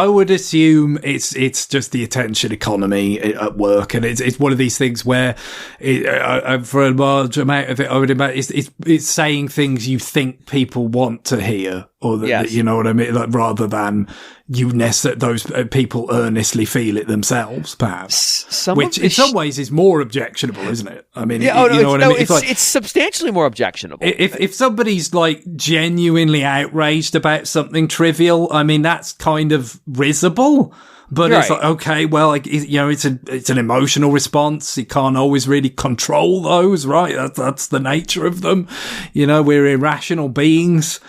would assume it's just the attention economy at work, and it's one of these things where, for a large amount of it, I would imagine it's saying things you think people want to hear, or that you know what I mean, like, rather than those people earnestly feel it themselves, perhaps. Which in some ways is more objectionable, isn't it? I mean, it's substantially more objectionable. If somebody's like genuinely outraged about something trivial, I mean, that's kind of risible. But it's like, okay, well, like, it's an emotional response. You can't always really control those, right? That's the nature of them. We're irrational beings.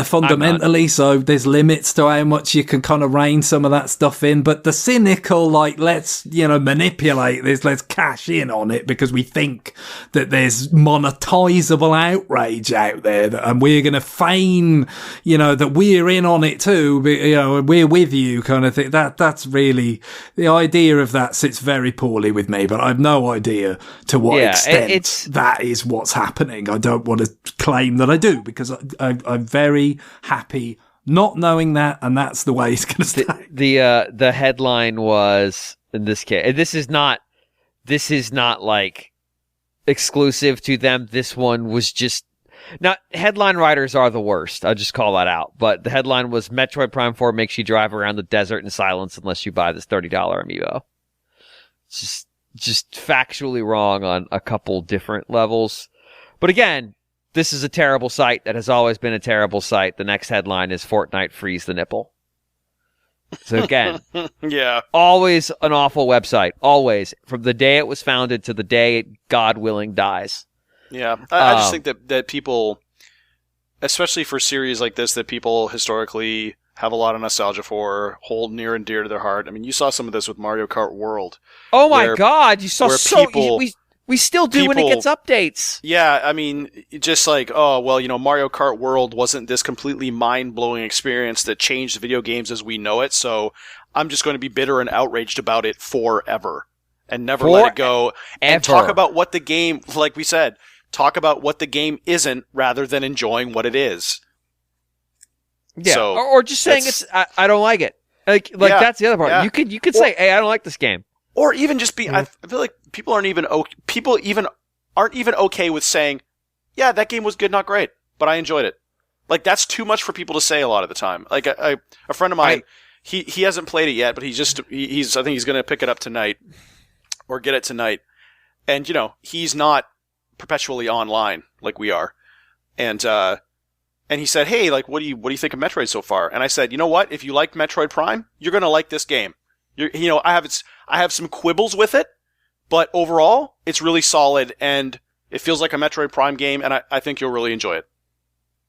fundamentally, so there's limits to how much you can kind of rein some of that stuff in. But the cynical, like, let's, manipulate this, let's cash in on it because we think that there's monetizable outrage out there, and we're going to feign, that we're in on it too, we're with you kind of thing. That's really, the idea of that sits very poorly with me, but I have no idea to what extent that is what's happening. I don't want to claim that I do, because I'm very happy not knowing that, and that's the way it's going to stay. The headline was, in this case, this is not like exclusive to them. This one was just, now headline writers are the worst. I'll just call that out. But the headline was, Metroid Prime 4 makes you drive around the desert in silence unless you buy this $30 amiibo. It's just factually wrong on a couple different levels. But again, this is a terrible site that has always been a terrible site. The next headline is Fortnite frees the nipple. So again, yeah, always an awful website. Always, from the day it was founded to the day it, God willing, dies. Yeah, I just think that people, especially for series like this that people historically have a lot of nostalgia for, hold near and dear to their heart. I mean, you saw some of this with Mario Kart World. Oh my God, you saw we still do when it gets updates. Yeah, I mean, just like, Mario Kart World wasn't this completely mind-blowing experience that changed video games as we know it, so I'm just going to be bitter and outraged about it forever and never let it go. And talk about what the game, like we said, talk about what the game isn't rather than enjoying what it is. Yeah, so or just saying I don't like it. Like that's the other part. Yeah. You could say, hey, I don't like this game. Or even just be, I feel like people aren't even okay with saying, yeah, that game was good, not great, but I enjoyed it. Like, that's too much for people to say a lot of the time. Like, a friend of mine, he hasn't played it yet, but I think he's going to pick it up tonight, or get it tonight. And, he's not perpetually online like we are. And he said, hey, like, what do you think of Metroid so far? And I said, you know what? If you like Metroid Prime, you're going to like this game. I have some quibbles with it, but overall, it's really solid, and it feels like a Metroid Prime game, and I think you'll really enjoy it.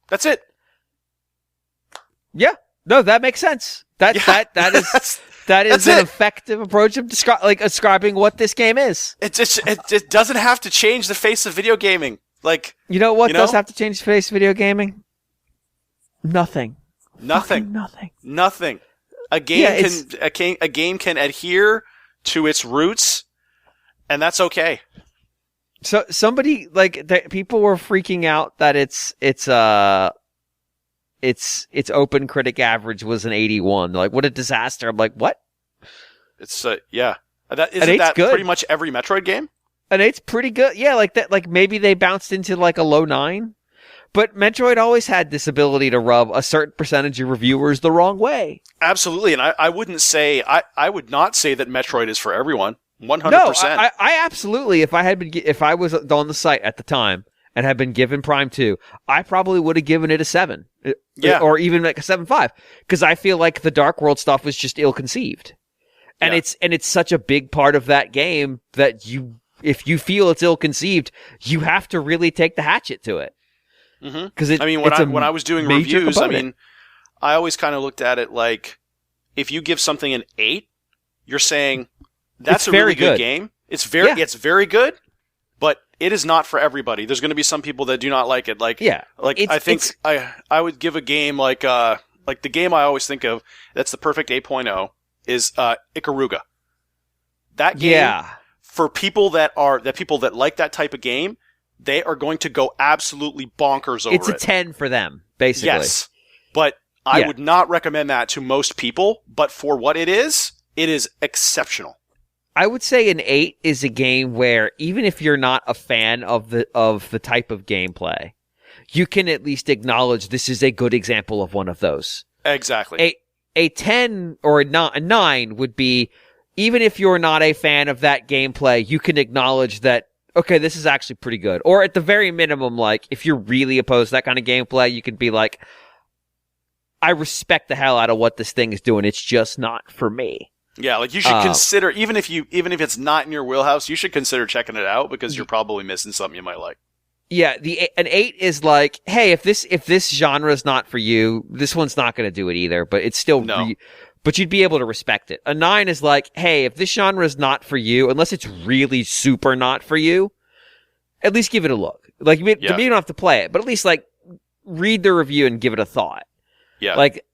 That's it. Yeah, no, that makes sense. That is an effective approach of describing what this game is. It doesn't have to change the face of video gaming. Like, does have to change the face of video gaming? Nothing. Nothing. Nothing. Nothing. A game can adhere to its roots, and that's okay. So somebody people were freaking out that its open critic average was an 81. They're like, what a disaster! I'm like, what? It's yeah. Isn't that good. Pretty much every Metroid game? An 8's pretty good. Yeah, like that. Like maybe they bounced into like a low 9. But Metroid always had this ability to rub a certain percentage of reviewers the wrong way. Absolutely, and I would not say that Metroid is for everyone. 100%. No, I absolutely. If I was on the site at the time and had been given Prime 2, I probably would have given it a 7. Yeah. Or even like a 7.5, because I feel like the Dark World stuff was just ill-conceived. And it's such a big part of that game that if you feel it's ill-conceived, you have to really take the hatchet to it. Because when I was doing reviews, component. I always kind of looked at it like, if you give something an 8, you're saying that's a really good game. It's very good, but it is not for everybody. There's going to be some people that do not like it. I would give a game like the game I always think of that's the perfect 8.0 is Ikaruga. That game for people that like that type of game, they are going to go absolutely bonkers over it. It's a 10 for them, basically. Yes, but I would not recommend that to most people, but for what it is exceptional. I would say an 8 is a game where even if you're not a fan of the type of gameplay, you can at least acknowledge this is a good example of one of those. Exactly. A 10 or a 9 would be, even if you're not a fan of that gameplay, you can acknowledge that, okay, this is actually pretty good. Or at the very minimum, like, if you're really opposed to that kind of gameplay, you can be like, I respect the hell out of what this thing is doing. It's just not for me. Yeah, like you should consider, even if it's not in your wheelhouse, you should consider checking it out because you're probably missing something you might like. Yeah, an 8 is like, hey, if this genre is not for you, this one's not going to do it either. But it's still, but you'd be able to respect it. A 9 is like, hey, if this genre is not for you, unless it's really super not for you, at least give it a look. Like, you don't have to play it, but at least like read the review and give it a thought. Yeah, like.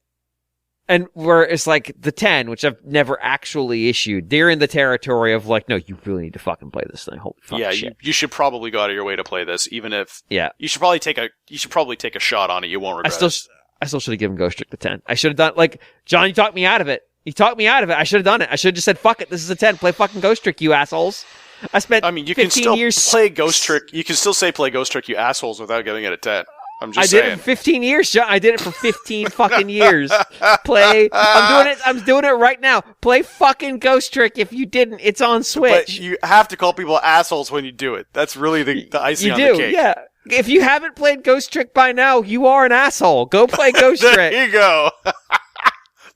And where it's like the 10, which I've never actually issued, they're in the territory of like, no, you really need to fucking play this thing. Holy fucking shit. You should probably go out of your way to play this, even if you should probably take a shot on it. You won't regret it. I still should have given Ghost Trick the 10. I should have done like John. You talked me out of it. I should have done it. I should have just said, "Fuck it, this is a 10. Play fucking Ghost Trick, you assholes." I spent. I mean, you can still play Ghost Trick. You can still say play Ghost Trick, you assholes, without giving it a 10. I'm just saying. I did it for 15 years, John. I did it for 15 fucking years. I'm doing it right now. Play fucking Ghost Trick. If you didn't, it's on Switch. But you have to call people assholes when you do it. That's really the icing on the cake. Yeah. If you haven't played Ghost Trick by now, you are an asshole. Go play Ghost Trick. There you go.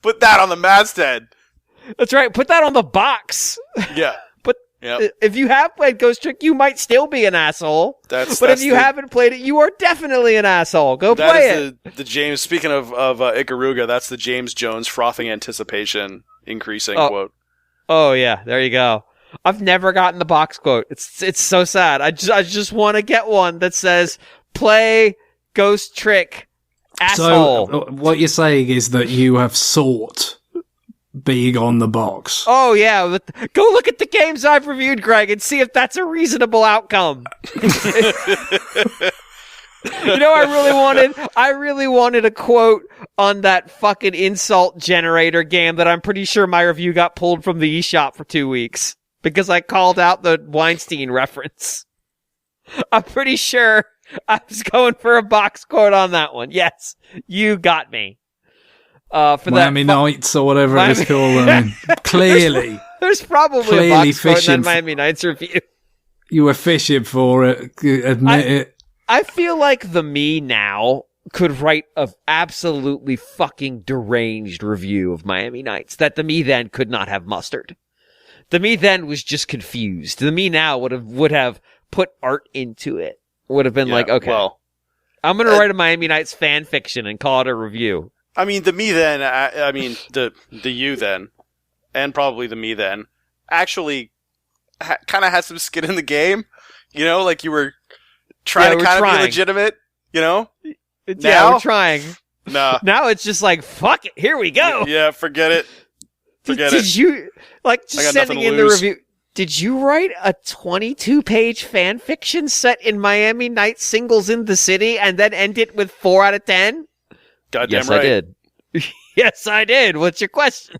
Put that on the masthead. That's right. Put that on the box. Yeah. Yep. If you have played Ghost Trick, you might still be an asshole. But if you haven't played it, you are definitely an asshole. Go play it. The James. Speaking of Ikaruga, that's the James Jones frothing anticipation increasing quote. Oh yeah, there you go. I've never gotten the box quote. It's so sad. I just want to get one that says "Play Ghost Trick, asshole." So what you're saying is that you have sought being on the box. Oh yeah, go look at the games I've reviewed, Greg, and see if that's a reasonable outcome. You know, I really wanted a quote on that fucking insult generator game that I'm pretty sure my review got pulled from the eShop for 2 weeks because I called out the Weinstein reference. I'm pretty sure I was going for a box quote on that one. Yes, you got me. For Miami Nights or whatever it is called. I mean, clearly. There's probably a box quote in that Miami Nights review. You were fishing for it. Admit it. I feel like the me now could write an absolutely fucking deranged review of Miami Nights that the me then could not have mustered. The me then was just confused. The me now would have put art into it. Would have been like, okay, well, I'm going to write a Miami Nights fan fiction and call it a review. I mean, the me then, I mean, the you then, and probably the me then, actually kind of had some skin in the game. You know, like you were trying to kind of be legitimate, you know? Yeah, we're trying. Nah. Now it's just like, fuck it, here we go. Yeah, forget it. Did you, like, just sending in the review, did you write a 22-page fan fiction set in Miami Nights singles in the city and then end it with 4 out of 10? Goddamn yes, right. I did. Yes, I did. What's your question?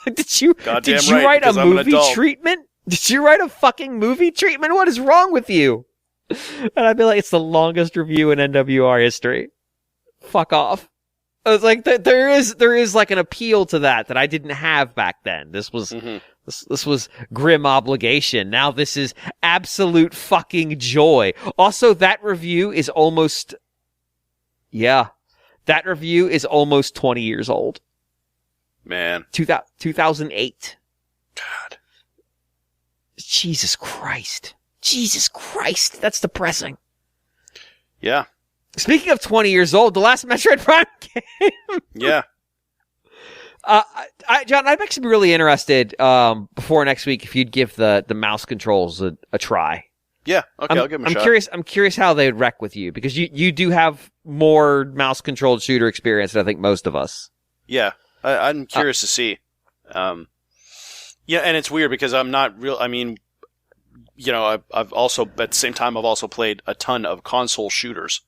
Did you write a movie treatment? Did you write a fucking movie treatment? What is wrong with you? And I'd be like, it's the longest review in NWR history. Fuck off. I was like, there is like an appeal to that I didn't have back then. This was this was grim obligation. Now this is absolute fucking joy. Also, that review is almost. Yeah, that review is almost 20 years old. Man. 2008. God. Jesus Christ. That's depressing. Yeah. Speaking of 20 years old, the last Metroid Prime game. Yeah. John, I'd actually be really interested before next week if you'd give the mouse controls a try. Yeah, okay, I'll give them a shot. I'm curious how they'd wreck with you, because you do have more mouse-controlled shooter experience than I think most of us. Yeah, I'm curious to see. Yeah, and it's weird because I'm not real. I mean, you know, I've also at the same time I've also played a ton of console shooters,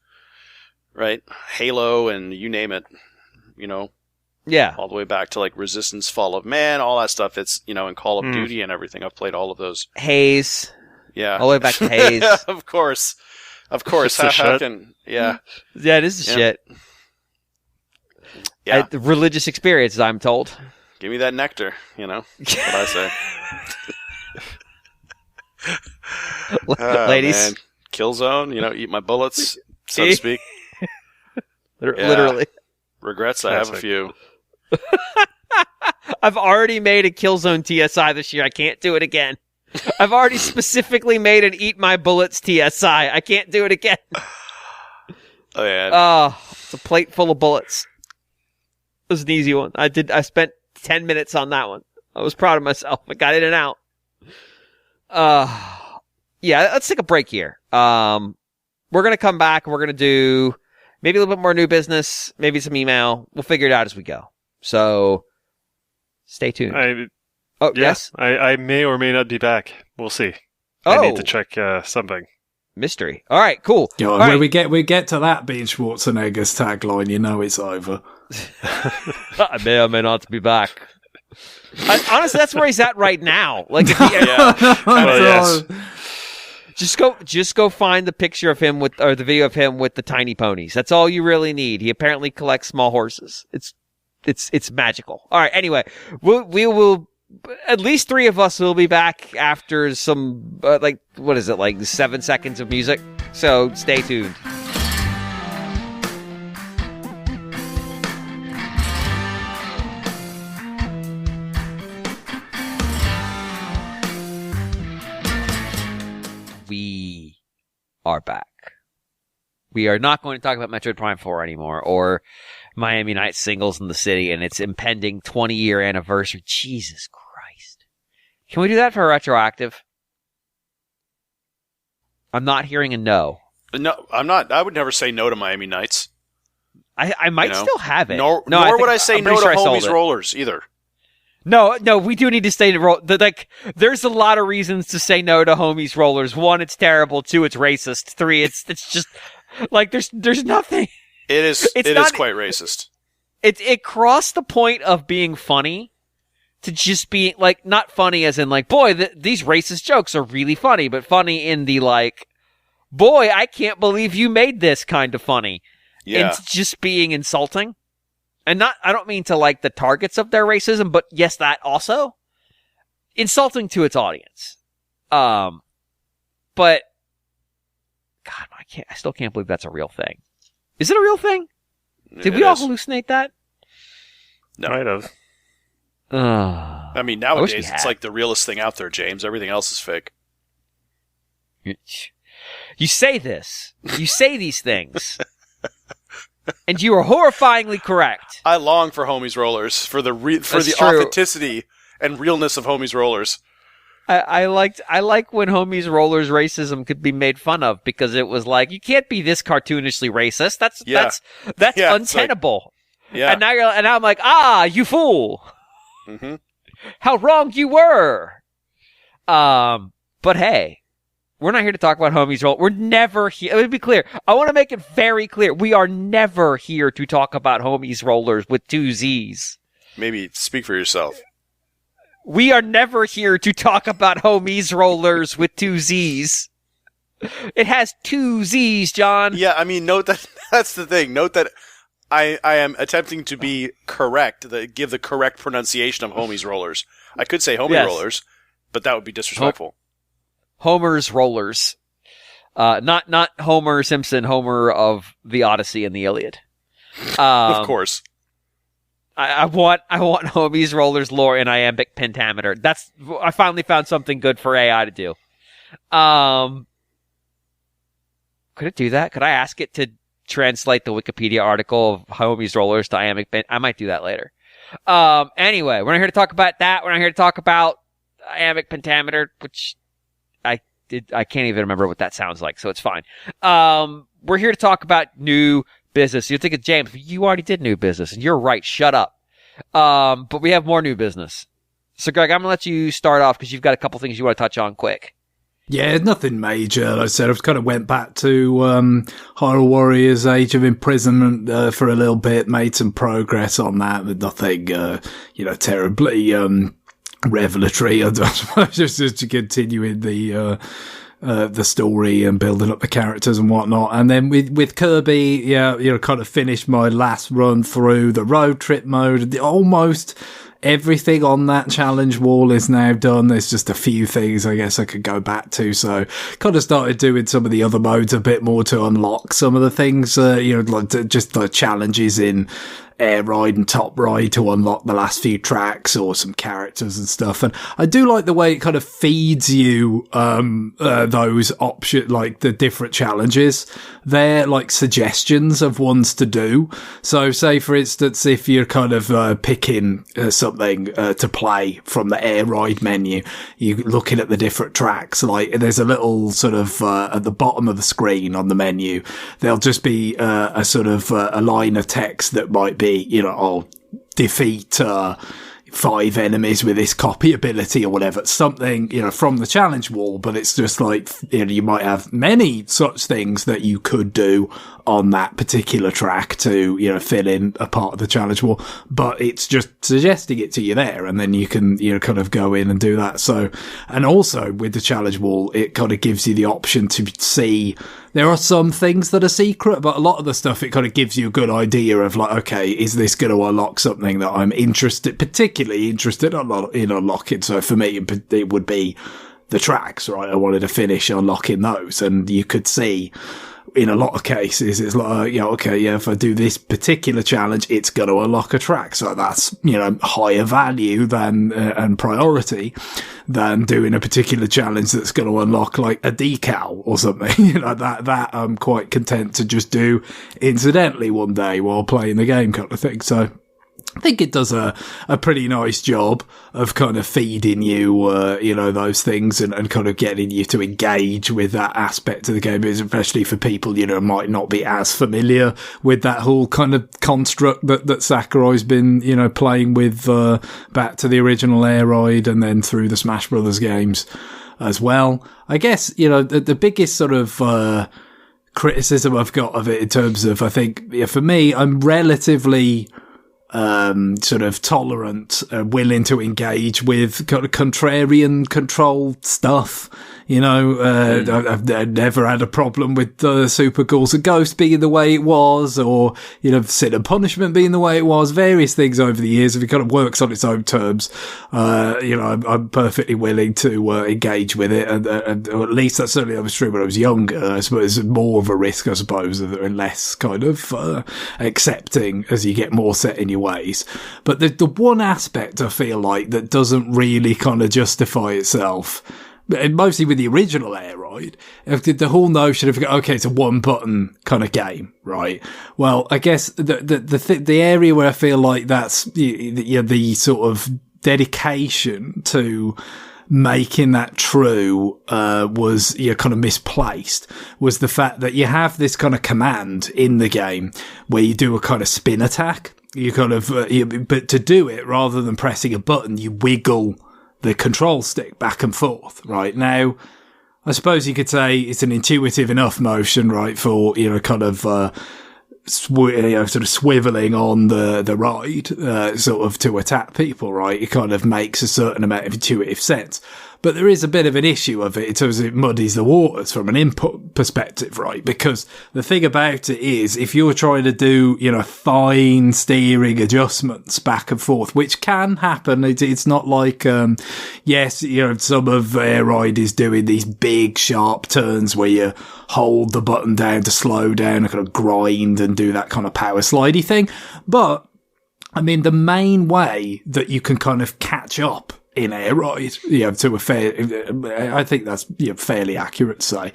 right? Halo and you name it, you know. Yeah, all the way back to like Resistance, Fall of Man, all that stuff. It's and Call of Duty and everything. I've played all of those. Haze. Yeah. All the way back to Haze. Of course. How can, yeah. Yeah, it is shit. Yeah. Religious experience, I'm told. Give me that nectar, That's what I say. Ladies. Man. Killzone, eat my bullets, so to speak. Literally. Regrets, I have a few. I've already made a Killzone TSI this year. I can't do it again. I've already specifically made an Eat My Bullets TSI. I can't do it again. Oh, yeah. It's a plate full of bullets. It was an easy one. I spent 10 minutes on that one. I was proud of myself. I got in and out. Yeah, let's take a break here. We're going to come back. We're going to do maybe a little bit more new business, maybe some email. We'll figure it out as we go. So stay tuned. Yes? I may or may not be back. We'll see. Oh. I need to check something. Mystery. All right, cool. Yeah, All when right. we get to that being Schwarzenegger's tagline, you know it's over. I may or may not be back. Honestly, that's where he's at right now. Like, Yes. Just go find the picture of him or the video of him with the tiny ponies. That's all you really need. He apparently collects small horses. It's magical. All right. Anyway, we will. At least 3 of us will be back after some like 7 seconds of music. So stay tuned. We are back. We are not going to talk about Metroid Prime 4 anymore, or Miami Nights Singles in the City and its impending 20-year anniversary. Jesus Christ. Can we do that for a retroactive? I'm not hearing a no. No, I'm not. I would never say no to Miami Nights. I might still have it. Nor would I say no to Homies Rollers either. No, we do need to stay to roll. There's a lot of reasons to say no to Homies Rollers. 1, it's terrible. 2, it's racist. 3, it's just like there's nothing. It is quite racist. It crossed the point of being funny to just be like not funny as in like boy these racist jokes are really funny, but funny in the like boy I can't believe you made this kind of funny. Yeah. Into just being insulting. And I don't mean to like the targets of their racism, but yes, that also. Insulting to its audience. But, God, I still can't believe that's a real thing. Is it a real thing? Did we all hallucinate that? No. Might have. I mean, nowadays, it's like the realest thing out there, James. Everything else is fake. You say this. You say these things. And you are horrifyingly correct. I long for Homies Rollers, for the authenticity and realness of Homies Rollers. I like when Homies Rollers racism could be made fun of because it was like you can't be this cartoonishly racist. That's untenable. Yeah. And now I'm like, you fool. Mm-hmm. How wrong you were. But hey. We're not here to talk about Homies Roll. We're never here. Let me be clear. I want to make it very clear. We are never here to talk about Homies Rollers with 2 Z's. Maybe speak for yourself. We are never here to talk about Homies Rollers with 2 Z's. It has 2 Z's, John. Yeah, I mean, note that that's the thing. Note that I am attempting to be correct, give the correct pronunciation of Homies Rollers. I could say Homie Rollers, but that would be disrespectful. Homer's Rollers. Not Homer Simpson, Homer of the Odyssey and the Iliad. Of course. I want Homies Rollers lore in iambic pentameter. I finally found something good for AI to do. Could it do that? Could I ask it to translate the Wikipedia article of Homies Rollers to iambic pentameter? I might do that later. Anyway, we're not here to talk about that. We're not here to talk about iambic pentameter, which I can't even remember what that sounds like, so it's fine. We're here to talk about new business. You're thinking, James, you already did new business, and you're right. Shut up. But we have more new business. So, Greg, I'm going to let you start off because you've got a couple things you want to touch on quick. Yeah, nothing major. Like I said, I've kind of went back to Hyrule Warriors Age of Imprisonment for a little bit, made some progress on that, but nothing, terribly revelatory. I suppose just to continue in the story and building up the characters and whatnot. And then with Kirby, kind of finished my last run through the road trip mode. Almost everything on that challenge wall is now done. There's just a few things I guess I could go back to. So kind of started doing some of the other modes a bit more to unlock some of the things, like challenges in air ride and top ride to unlock the last few tracks or some characters and stuff. And I do like the way it kind of feeds you, those options, like the different challenges. They're like suggestions of ones to do. So say, for instance, if you're kind of, picking something, to play from the air ride menu, you're looking at the different tracks, like there's a little sort of, at the bottom of the screen on the menu, there'll just be, a sort of, a line of text that might be, defeat, 5 enemies with this copy ability or whatever, something, from the challenge wall, but it's just like, you might have many such things that you could do on that particular track to, fill in a part of the challenge wall, but it's just suggesting it to you there, and then you can, kind of go in and do that. So, and also with the challenge wall, it kind of gives you the option to see, there are some things that are secret, but a lot of the stuff, it kind of gives you a good idea of like, okay, is this going to unlock something that I'm particularly interested in unlocking? So for me, it would be the tracks, right? I wanted to finish unlocking those, and you could see in a lot of cases, it's like, if I do this particular challenge, it's going to unlock a track. So that's, higher value than, and priority than doing a particular challenge that's going to unlock like a decal or something. That I'm quite content to just do incidentally one day while playing the game kind of thing. So I think it does a pretty nice job of kind of feeding you, those things and kind of getting you to engage with that aspect of the game, especially for people, might not be as familiar with that whole kind of construct that Sakurai's been, playing with, back to the original Air Ride and then through the Smash Brothers games as well. I guess, the biggest sort of, criticism I've got of it in terms of, I think, for me, I'm relatively, sort of tolerant, willing to engage with kind of contrarian controlled stuff. I've never had a problem with Super Ghouls and Ghosts being the way it was, or, Sin and Punishment being the way it was, various things over the years. If it kind of works on its own terms, I'm perfectly willing to engage with it. And at least that's certainly I was true when I was younger. I suppose it's more of a risk, I suppose, and less kind of accepting as you get more set in your ways. But the one aspect I feel like that doesn't really kind of justify itself, and mostly with the original Air Ride, the whole notion of, okay, it's a one button kind of game, right? Well, I guess the area where I feel like that's the sort of dedication to making that true was kind of misplaced, was the fact that you have this kind of command in the game where you do a kind of spin attack. You kind of, but to do it, rather than pressing a button, you wiggle the control stick back and forth, right? Now, I suppose you could say it's an intuitive enough motion, right, for, kind of, sort of swiveling on the ride, sort of to attack people, right? It kind of makes a certain amount of intuitive sense. But there is a bit of an issue of it in terms of it muddies the waters from an input perspective, right? Because the thing about it is, if you're trying to do, fine steering adjustments back and forth, which can happen, it's not like, yes, some of Air Ride is doing these big sharp turns where you hold the button down to slow down and kind of grind and do that kind of power slidey thing. But, I mean, the main way that you can kind of catch up in Air Ride, to a fair, I think that's fairly accurate to say,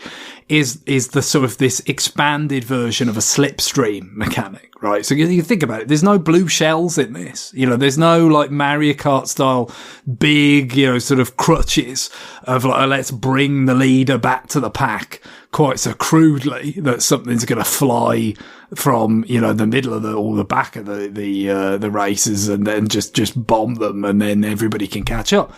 is the sort of this expanded version of a slipstream mechanic, right? So you think about it, there's no blue shells in this, there's no like Mario Kart style big, sort of crutches of like, let's bring the leader back to the pack quite so crudely that something's going to fly from, the middle of or the back of the races and then just bomb them and then everybody can catch up.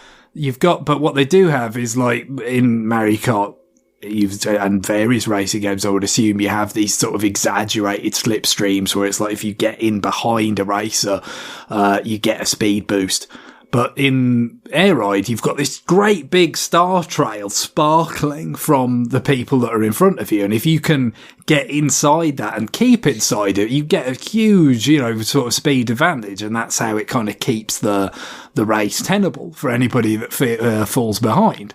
But what they do have is like in Mario Kart, and various racing games, I would assume you have these sort of exaggerated slipstreams where it's like if you get in behind a racer, you get a speed boost. But in Air Ride, you've got this great big star trail sparkling from the people that are in front of you. And if you can get inside that and keep inside it, you get a huge, sort of speed advantage. And that's how it kind of keeps the race tenable for anybody that falls behind.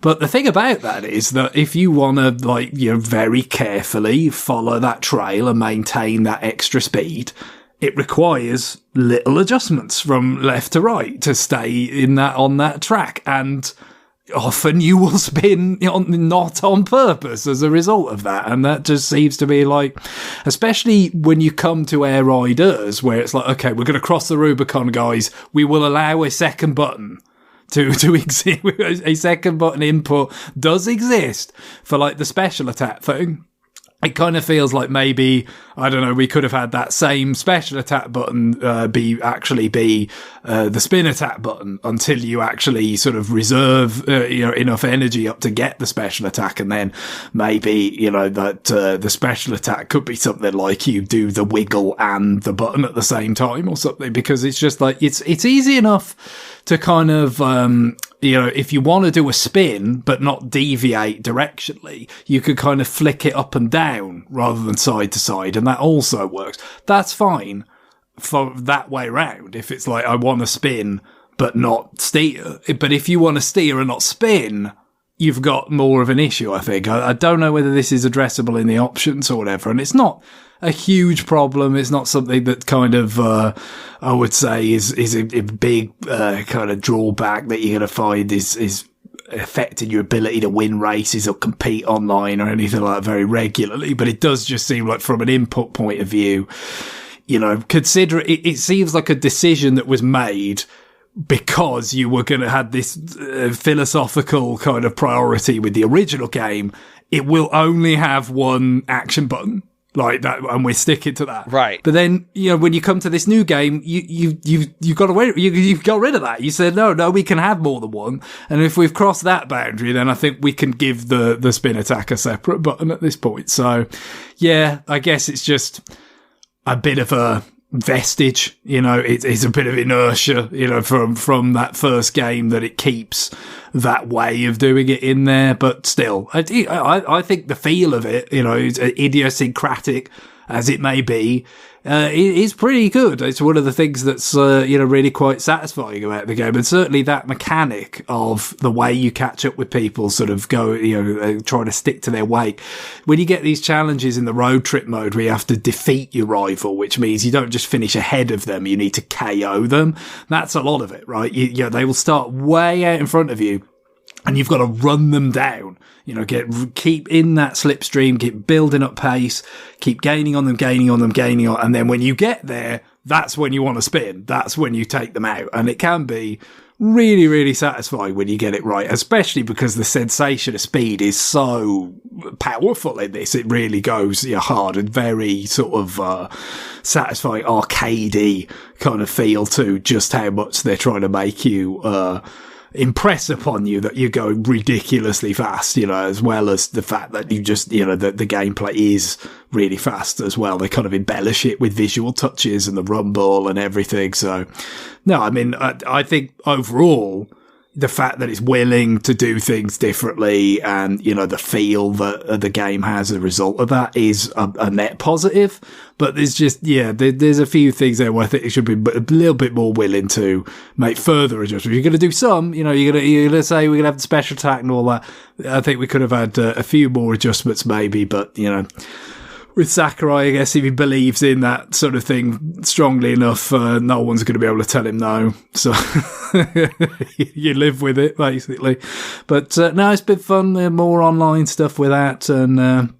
But the thing about that is that if you want to, very carefully follow that trail and maintain that extra speed, it requires little adjustments from left to right to stay on that track, and often you will spin not on purpose as a result of that. And that just seems to be like, especially when you come to Air Riders, where it's like, okay, we're going to cross the Rubicon, guys. We will allow a second button to exist. A second button input does exist for like the special attack thing. It kind of feels like maybe, I don't know, we could have had that same special attack button be the spin attack button until you actually sort of reserve enough energy up to get the special attack, and then maybe that the special attack could be something like you do the wiggle and the button at the same time or something, because it's just like it's easy enough to kind of if you want to do a spin but not deviate directionally, you could kind of flick it up and down rather than side to side, and that also works. That's fine for that way round. If it's like, I want to spin but not steer. But if you want to steer and not spin, you've got more of an issue, I think. I don't know whether this is addressable in the options or whatever, and it's not a huge problem. It's not something that kind of, I would say is a big, kind of drawback that you're going to find is affecting your ability to win races or compete online or anything like that very regularly. But it does just seem like, from an input point of view, consider it seems like a decision that was made because you were going to have this philosophical kind of priority with the original game. It will only have one action button like that, and we're sticking to that. Right. But then, when you come to this new game, you've got away, you've got rid of that. You said, no, we can have more than one. And if we've crossed that boundary, then I think we can give the spin attack a separate button at this point. So yeah, I guess it's just a bit of a vestige, it's a bit of inertia, from that first game, that it keeps that way of doing it in there. But still, I think the feel of it, it's idiosyncratic as it may be, it is pretty good. It's one of the things that's, really quite satisfying about the game. And certainly that mechanic of the way you catch up with people, sort of go, trying to stick to their wake. When you get these challenges in the road trip mode where you have to defeat your rival, which means you don't just finish ahead of them, you need to KO them. That's a lot of it, right? They will start way out in front of you, and you've got to run them down. Keep in that slipstream, keep building up pace, keep gaining on them, and then when you get there, that's when you want to spin. That's when you take them out. And it can be really, really satisfying when you get it right, especially because the sensation of speed is so powerful in this. It really goes hard, and very sort of satisfying, arcadey kind of feel to just how much they're trying to make you impress upon you that you go ridiculously fast, as well as the fact that you just, the gameplay is really fast as well. They kind of embellish it with visual touches and the rumble and everything. So, no, I mean, I think overall, the fact that it's willing to do things differently and, the feel that the game has as a result of that is a net positive. But there's just, there's a few things there where I think it should be a little bit more willing to make further adjustments. You're going to do some, you're going to say we're going to have the special attack and all that. I think we could have had a few more adjustments maybe, but, with Sakurai, I guess if he believes in that sort of thing strongly enough, no one's going to be able to tell him no. So you live with it, basically. But no, it's been fun. More online stuff with that. And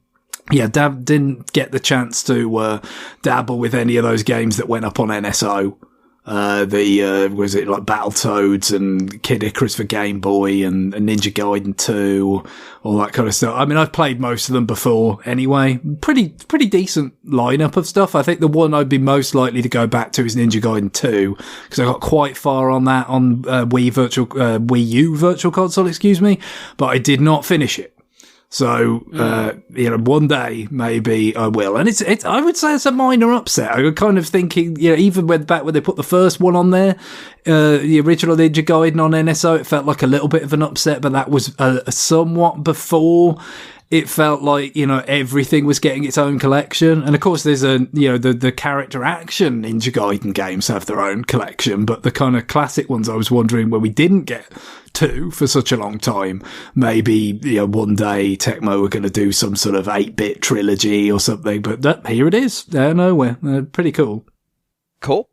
didn't get the chance to dabble with any of those games that went up on NSO. Was it like Battletoads and Kid Icarus for Game Boy and Ninja Gaiden 2, all that kind of stuff. I mean, I've played most of them before anyway. Pretty decent lineup of stuff. I think the one I'd be most likely to go back to is Ninja Gaiden 2, because I got quite far on that on Wii U Virtual Console, but I did not finish it. So, one day maybe I will. And it's, I would say it's a minor upset. I was kind of thinking, even back when they put the first one on there, the original Ninja Gaiden on NSO, it felt like a little bit of an upset, but that was somewhat before it felt like, everything was getting its own collection. And of course there's the character action Ninja Gaiden games have their own collection, but the kind of classic ones, I was wondering, when we didn't get two for such a long time, maybe, one day Tecmo were going to do some sort of 8-bit trilogy or something, but here it is, out of nowhere. Pretty cool. Cool.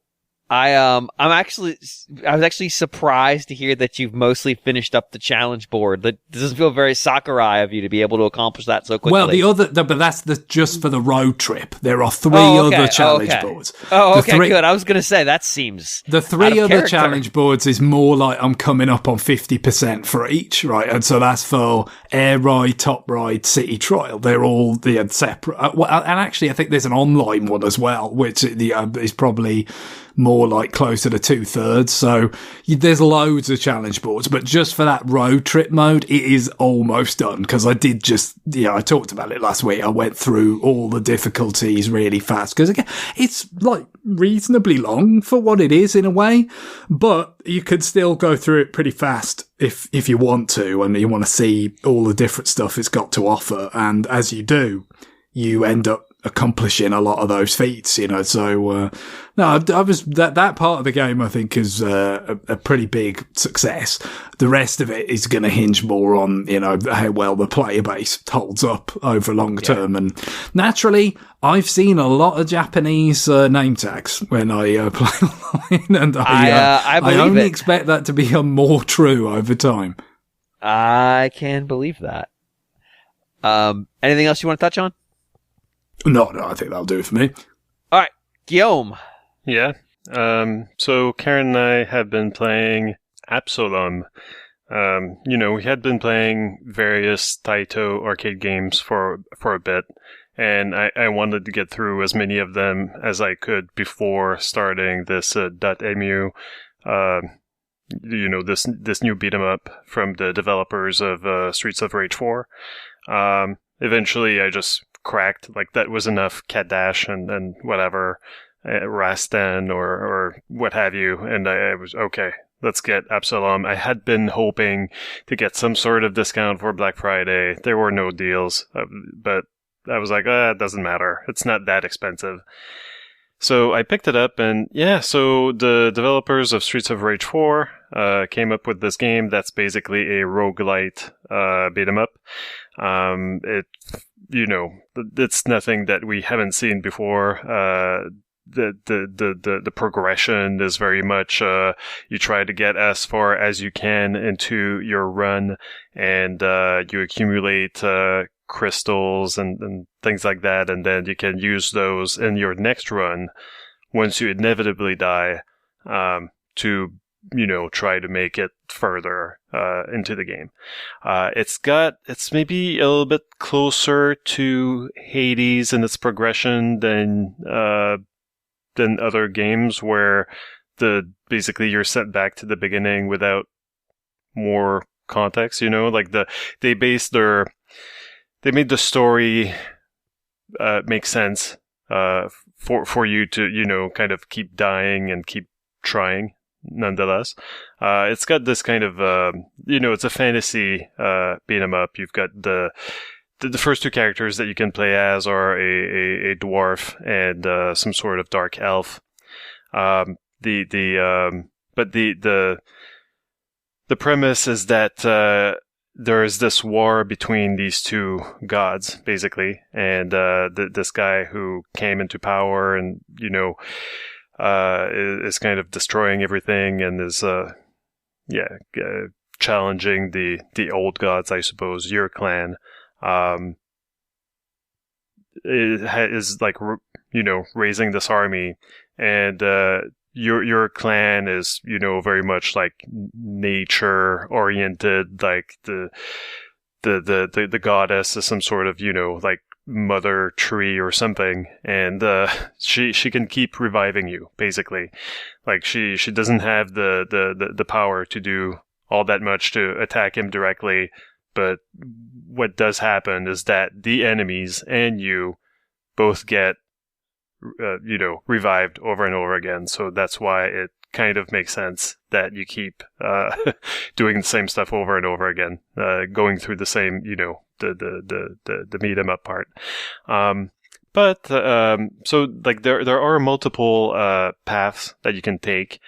I was actually surprised to hear that you've mostly finished up the challenge board. That doesn't feel very Sakurai of you to be able to accomplish that so quickly. Well, but that's just for the road trip. There are 3 other challenge boards. Oh, okay, good. I was going to say that seems the 3 other challenge boards is more like I'm coming up on 50% for each, right? And so that's for Air Ride, Top Ride, City Trial. They're all separate. And actually, I think there's an online one as well, which is probably more like closer to 2/3. So there's loads of challenge boards, but just for that road trip mode, it is almost done. Cause I did I talked about it last week. I went through all the difficulties really fast. Cause again, it's like reasonably long for what it is in a way, but you could still go through it pretty fast if you want to, and you want to see all the different stuff it's got to offer. And as you do, you end up accomplishing a lot of those feats, so I was that part of the game I think is a pretty big success. The rest of it is going to hinge more on how well the player base holds up over long term. And naturally I've seen a lot of Japanese name tags when I play online, and I only expect that to become more true over time. I can believe that. Anything else you want to touch on? No, I think that'll do it for me. All right, Guillaume. Yeah. So Karen and I have been playing Absolum. We had been playing various Taito arcade games for a bit, and I wanted to get through as many of them as I could before starting this .emu, this new beat 'em up from the developers of Streets of Rage 4. Eventually, I just cracked, like that was enough Cat Dash and whatever, Rastan or what have you, and I was okay, let's get Absolum. I had been hoping to get some sort of discount for Black Friday. There were no deals, but I was like, it doesn't matter, it's not that expensive. So I picked it up, and so the developers of Streets of Rage 4 came up with this game that's basically a roguelite beat 'em up. It's nothing that we haven't seen before. The progression is very much you try to get as far as you can into your run, and you accumulate crystals and things like that, and then you can use those in your next run once you inevitably die to try to make it further into the game. It's maybe a little bit closer to Hades in its progression than other games, where basically you're sent back to the beginning without more context. They made the story make sense for you to kind of keep dying and keep trying. Nonetheless, it's got this kind of it's a fantasy beat 'em up. You've got the first 2 characters that you can play as are a dwarf and some sort of dark elf. But the premise is that there is this war between these 2 gods, basically, and this guy who came into power and is kind of destroying everything, and is challenging the old gods, I suppose. Your clan is like raising this army, and your clan is very much like nature oriented. Like the goddess is some sort of like mother tree or something, and she can keep reviving you, basically. Like she doesn't have the power to do all that much to attack him directly, but what does happen is that the enemies and you both get revived over and over again. So that's why it kind of makes sense that you keep doing the same stuff over and over again, going through the same the meet 'em up part. So like there are multiple paths that you can take.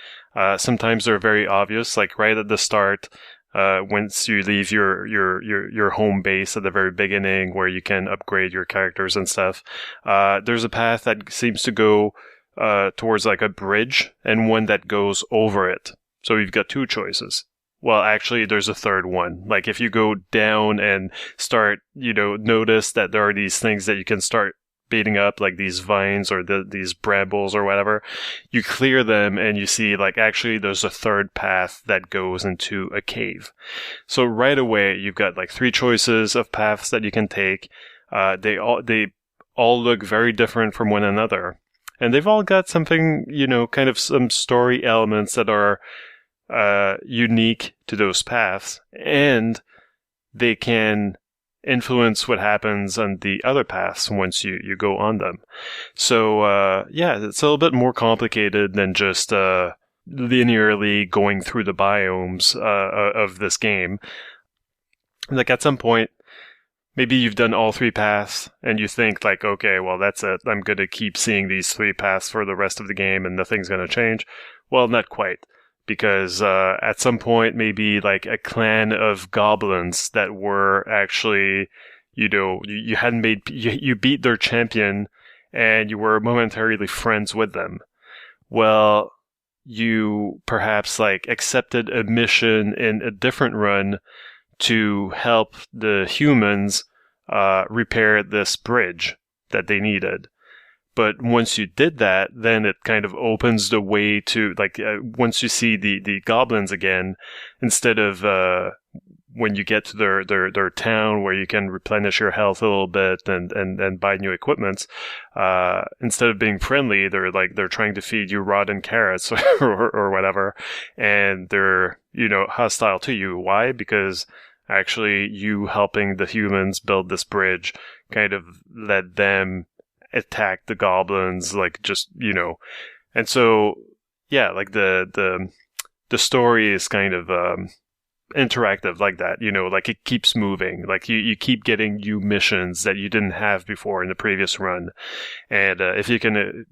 Sometimes they're very obvious, like right at the start, once you leave your home base at the very beginning, where you can upgrade your characters and stuff. There's a path that seems to go towards like a bridge and one that goes over it. So you've got two choices. Well, actually, there's a third one. Like if you go down and start, notice that there are these things that you can start beating up, like these vines or these brambles or whatever. You clear them and you see like actually there's a third path that goes into a cave. So right away, you've got like three choices of paths that you can take. They all look very different from one another. And they've all got something, kind of some story elements that are unique to those paths, and they can influence what happens on the other paths once you go on them. So, it's a little bit more complicated than just linearly going through the biomes of this game. Like at some point, maybe you've done all three paths and you think like, okay, well, that's it. I'm going to keep seeing these three paths for the rest of the game and nothing's going to change. Well, not quite. Because at some point, maybe like a clan of goblins that were actually, you hadn't you beat their champion and you were momentarily friends with them. Well, you perhaps like accepted a mission in a different run to help the humans repair this bridge that they needed. But once you did that, then it kind of opens the way to, like, once you see the goblins again, instead of when you get to their town where you can replenish your health a little bit and buy new equipment, instead of being friendly, they're trying to feed you rotten carrots or whatever, and they're, hostile to you. Why? Because actually you helping the humans build this bridge kind of led them attack the goblins, like just, and so, yeah, like the story is kind of, interactive like that, like it keeps moving, like you keep getting new missions that you didn't have before in the previous run. And, if you can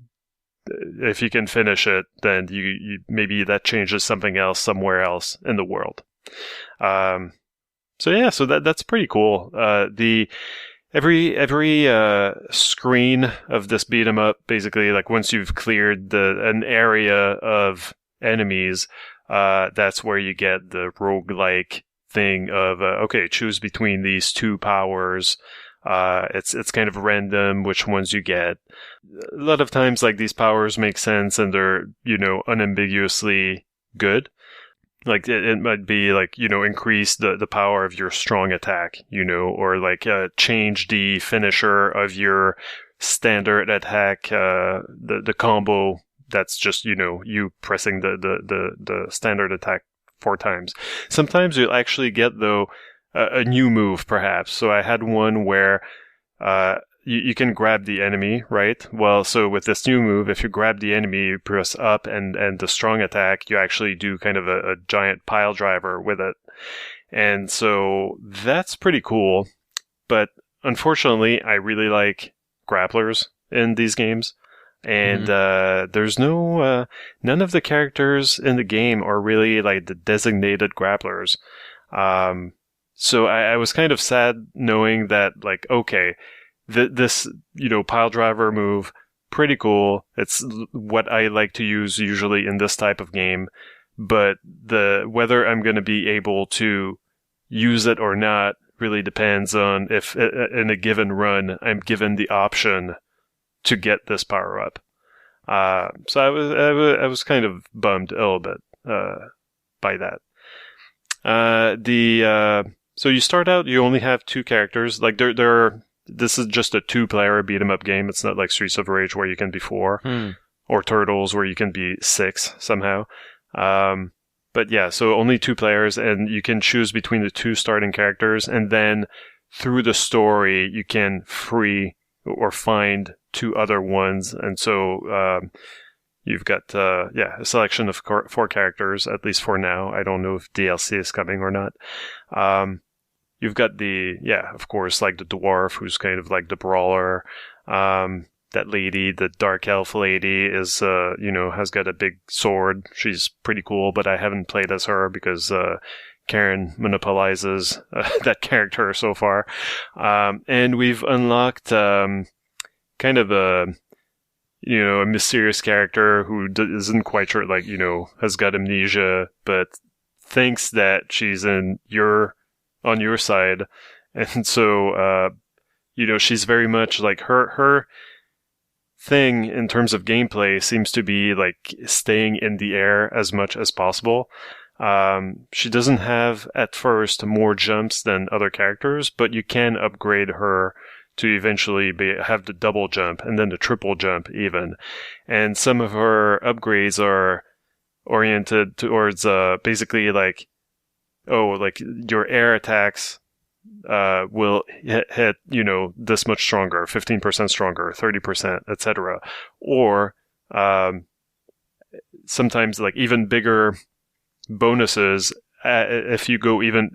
finish it, then you maybe that changes something else somewhere else in the world. So that's pretty cool. Every screen of this beat 'em up, basically, like once you've cleared an area of enemies, that's where you get the roguelike thing of okay, choose between these two powers. It's kind of random which ones you get. A lot of times, like these powers make sense and they're unambiguously good. Like it might be like, increase the power of your strong attack, or like change the finisher of your standard attack, the combo that's just, you pressing the standard attack 4 times. Sometimes you'll actually get, though, a new move, perhaps. So I had one where you can grab the enemy, right? Well, so with this new move, if you grab the enemy, you press up and the strong attack, you actually do kind of a giant pile driver with it. And so that's pretty cool. But unfortunately, I really like grapplers in these games. And there's none of the characters in the game are really like the designated grapplers. So I was kind of sad knowing that, like, okay, this, pile driver move, pretty cool. It's what I like to use usually in this type of game. But whether I'm going to be able to use it or not really depends on if in a given run I'm given the option to get this power up. So I was kind of bummed a little bit by that. So you start out, you only have 2 characters. Like this is just a 2-player beat 'em up game. It's not like Streets of Rage where you can be 4, or Turtles where you can be 6 somehow. But yeah, so only 2 players, and you can choose between the 2 starting characters, and then through the story you can free or find 2 other ones, and so you've got a selection of 4 characters, at least for now. I don't know if DLC is coming or not. You've got of course, like the dwarf, who's kind of like the brawler. That lady, the dark elf lady, is, has got a big sword. She's pretty cool, but I haven't played as her because Karen monopolizes that character so far. And we've unlocked kind of a mysterious character who isn't quite sure, like, has got amnesia, but thinks that she's on your side. And so, she's very much like her thing in terms of gameplay seems to be like staying in the air as much as possible. She doesn't have at first more jumps than other characters, but you can upgrade her to eventually have the double jump and then the triple jump even. And some of her upgrades are oriented towards basically like, like your air attacks will hit this much stronger, 15% stronger, 30%, etc. Or sometimes like even bigger bonuses if you go even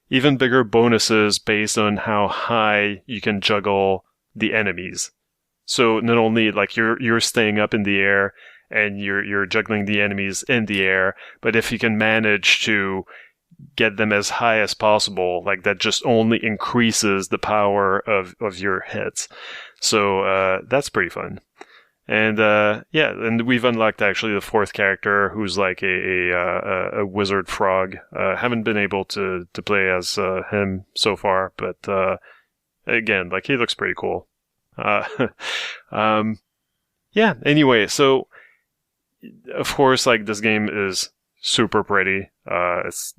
even bigger bonuses based on how high you can juggle the enemies. So not only like you're staying up in the air and you're juggling the enemies in the air, but if you can manage to get them as high as possible, like that just only increases the power of your hits. So that's pretty fun. And and we've unlocked actually the fourth character, who's like a wizard frog. Haven't been able to play as him so far, but again, like he looks pretty cool. Anyway, so of course, like this game is super pretty. It's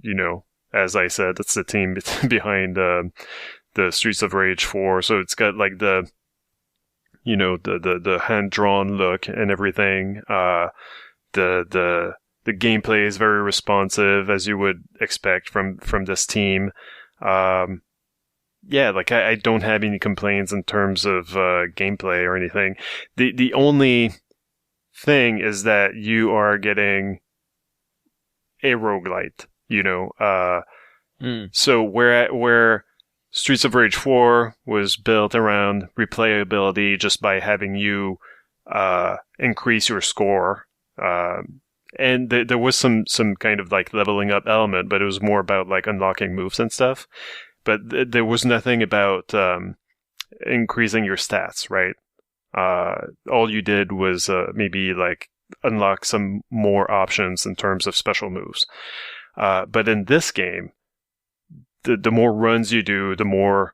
as I said, it's the team behind the Streets of Rage 4, so it's got like the hand-drawn look and everything. The gameplay is very responsive, as you would expect from this team. Like I don't have any complaints in terms of gameplay or anything. The only thing is that you are getting a roguelite, So where Streets of Rage 4 was built around replayability just by having you increase your score. And there was some kind of like leveling up element, but it was more about like unlocking moves and stuff. But there was nothing about increasing your stats, right? All you did was maybe like unlock some more options in terms of special moves. But in this game, the more runs you do, the more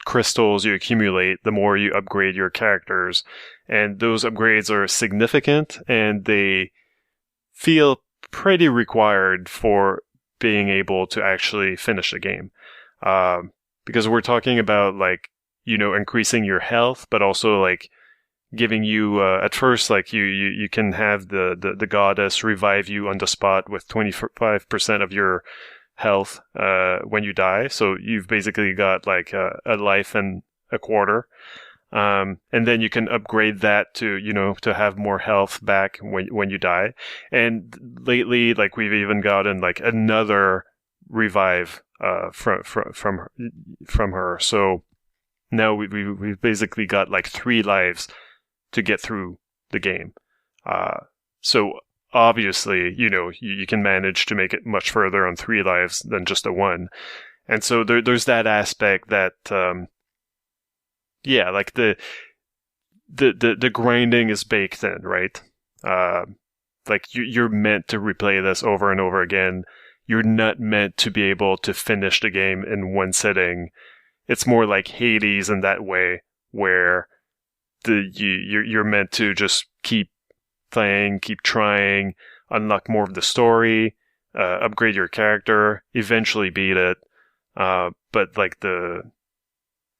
crystals you accumulate, the more you upgrade your characters. And those upgrades are significant, and they feel pretty required for being able to actually finish the game. Because we're talking about like, increasing your health, but also like giving you, at first, like you can have the goddess revive you on the spot with 25% of your health when you die. So you've basically got like a life and a quarter. And then you can upgrade that to, to have more health back when you die. And lately, like we've even gotten like another revive from her. So now we've basically got like 3 lives to get through the game. So obviously, you can manage to make it much further on 3 lives than just a 1. And so there's that aspect that, like the grinding is baked in, right? Like you're meant to replay this over and over again. You're not meant to be able to finish the game in one sitting. It's more like Hades in that way, where you're meant to just keep playing, keep trying, unlock more of the story, upgrade your character, eventually beat it. But like the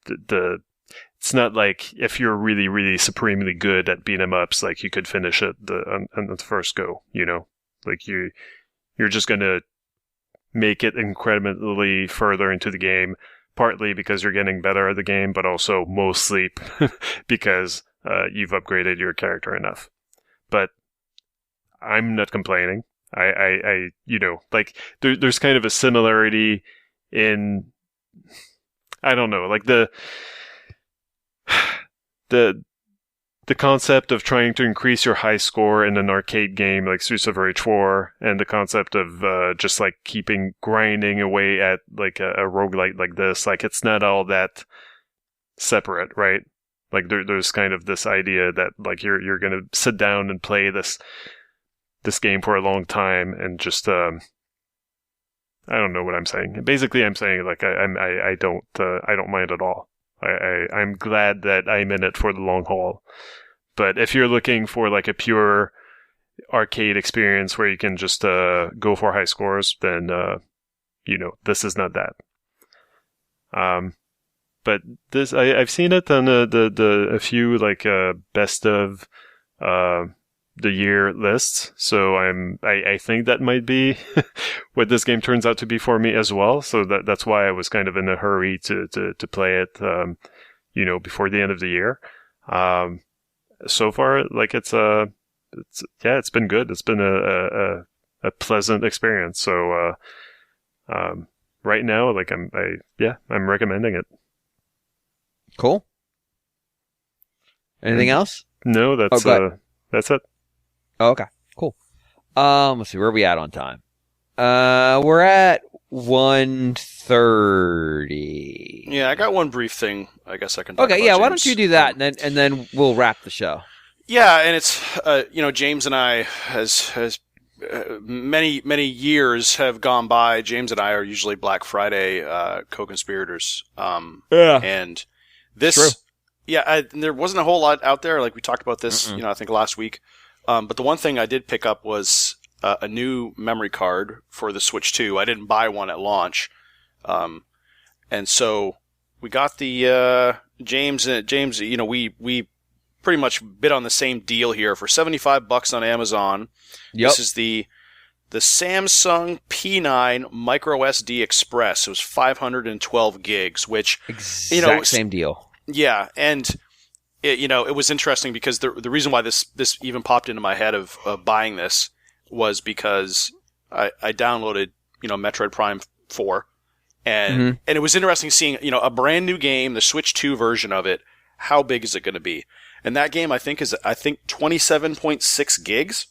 it's not like if you're really, really supremely good at beat 'em ups, like you could finish it on the first go. Like you're just gonna make it incredibly further into the game, partly because you're getting better at the game, but also mostly because you've upgraded your character enough. But I'm not complaining. I like there's kind of a similarity in, I don't know, like the concept of trying to increase your high score in an arcade game like Streets of Rage 4, and the concept of just like keeping grinding away at like a roguelite like this. Like it's not all that separate, right? Like there's kind of this idea that like you're going to sit down and play this game for a long time and just I don't know what I'm saying. Basically, I'm saying like I don't mind at all. I'm glad that I'm in it for the long haul. But if you're looking for like a pure arcade experience where you can just go for high scores, then this is not that. But this I've seen it on a few like best of the year lists, so I think that might be what this game turns out to be for me as well. So that's why I was kind of in a hurry to play it, before the end of the year. So far, like it's been good. It's been a pleasant experience. So right now, like I'm recommending it. Cool. Anything else? No, that's it. Oh, okay, cool. Let's see, where are we at on time? We're at 1:30. Yeah, I got one brief thing. I guess I can. Okay, yeah. Why don't you do that, and then we'll wrap the show. Yeah, and it's James and I has many years have gone by. James and I are usually Black Friday co-conspirators. And this. True. Yeah, there wasn't a whole lot out there. Like we talked about this, I think last week. But the one thing I did pick up was a new memory card for the Switch 2. I didn't buy one at launch. And so we got the James, we pretty much bid on the same deal here for $75 on Amazon. Yep. This is the Samsung P9 Micro SD Express. It was 512 gigs, which exact same deal. Yeah, and it was interesting because the reason why this even popped into my head of buying this was because I downloaded Metroid Prime 4, and it was interesting seeing a brand new game, the Switch 2 version of it. How big is it going to be? And that game I think is 27.6 gigs.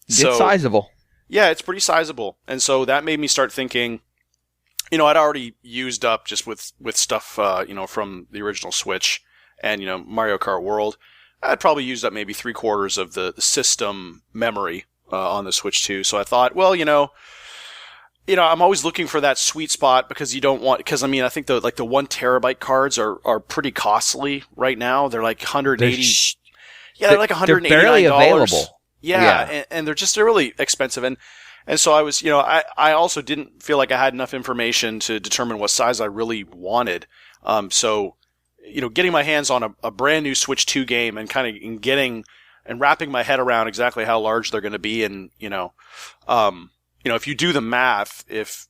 It's sizable. Yeah, it's pretty sizable, and so that made me start thinking. I'd already used up just with stuff, from the original Switch and, Mario Kart World. I'd probably used up maybe 3/4 of the system memory on the Switch 2. So I thought, well, I'm always looking for that sweet spot because I think the 1 terabyte cards are pretty costly right now. They're like 180. They're like $189. They're barely available. Yeah. And they're really expensive. And so I was, I also didn't feel like I had enough information to determine what size I really wanted. So, getting my hands on a brand new Switch 2 game and kind of getting and wrapping my head around exactly how large they're going to be. And, if you do the math, if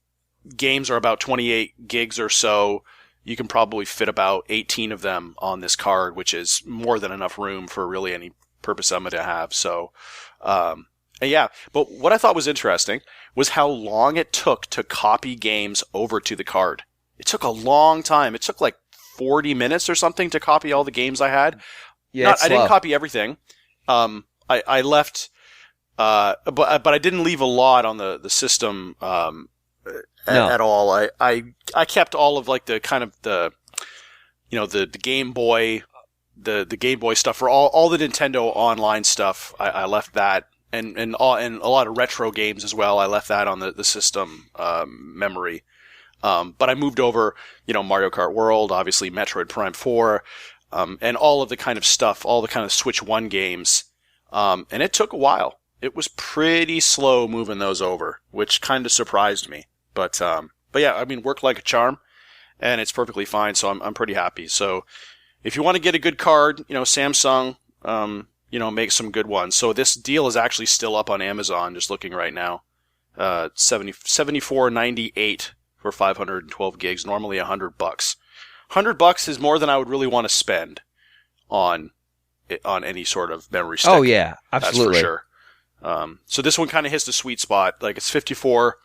games are about 28 gigs or so, you can probably fit about 18 of them on this card, which is more than enough room for really any purpose I'm going to have. So, yeah, but what I thought was interesting was how long it took to copy games over to the card. It took a long time. It took like 40 minutes or something to copy all the games I had. Yeah, I didn't copy everything. I left, but I didn't leave a lot on the system at all. I kept all of like the kind of the Game Boy, the Game Boy stuff for all the Nintendo Online stuff. I left that. And a lot of retro games as well. I left that on the system memory. But I moved over, Mario Kart World, obviously Metroid Prime 4, and all of the kind of stuff, all the kind of Switch 1 games. And it took a while. It was pretty slow moving those over, which kind of surprised me. But yeah, worked like a charm, and it's perfectly fine. So I'm pretty happy. So if you want to get a good card, Samsung, make some good ones. So this deal is actually still up on Amazon, just looking right now. $74.98 for 512 gigs, normally $100. $100 is more than I would really want to spend on any sort of memory stick. Oh yeah, absolutely. That's for sure. So this one kind of hits the sweet spot. Like it's 54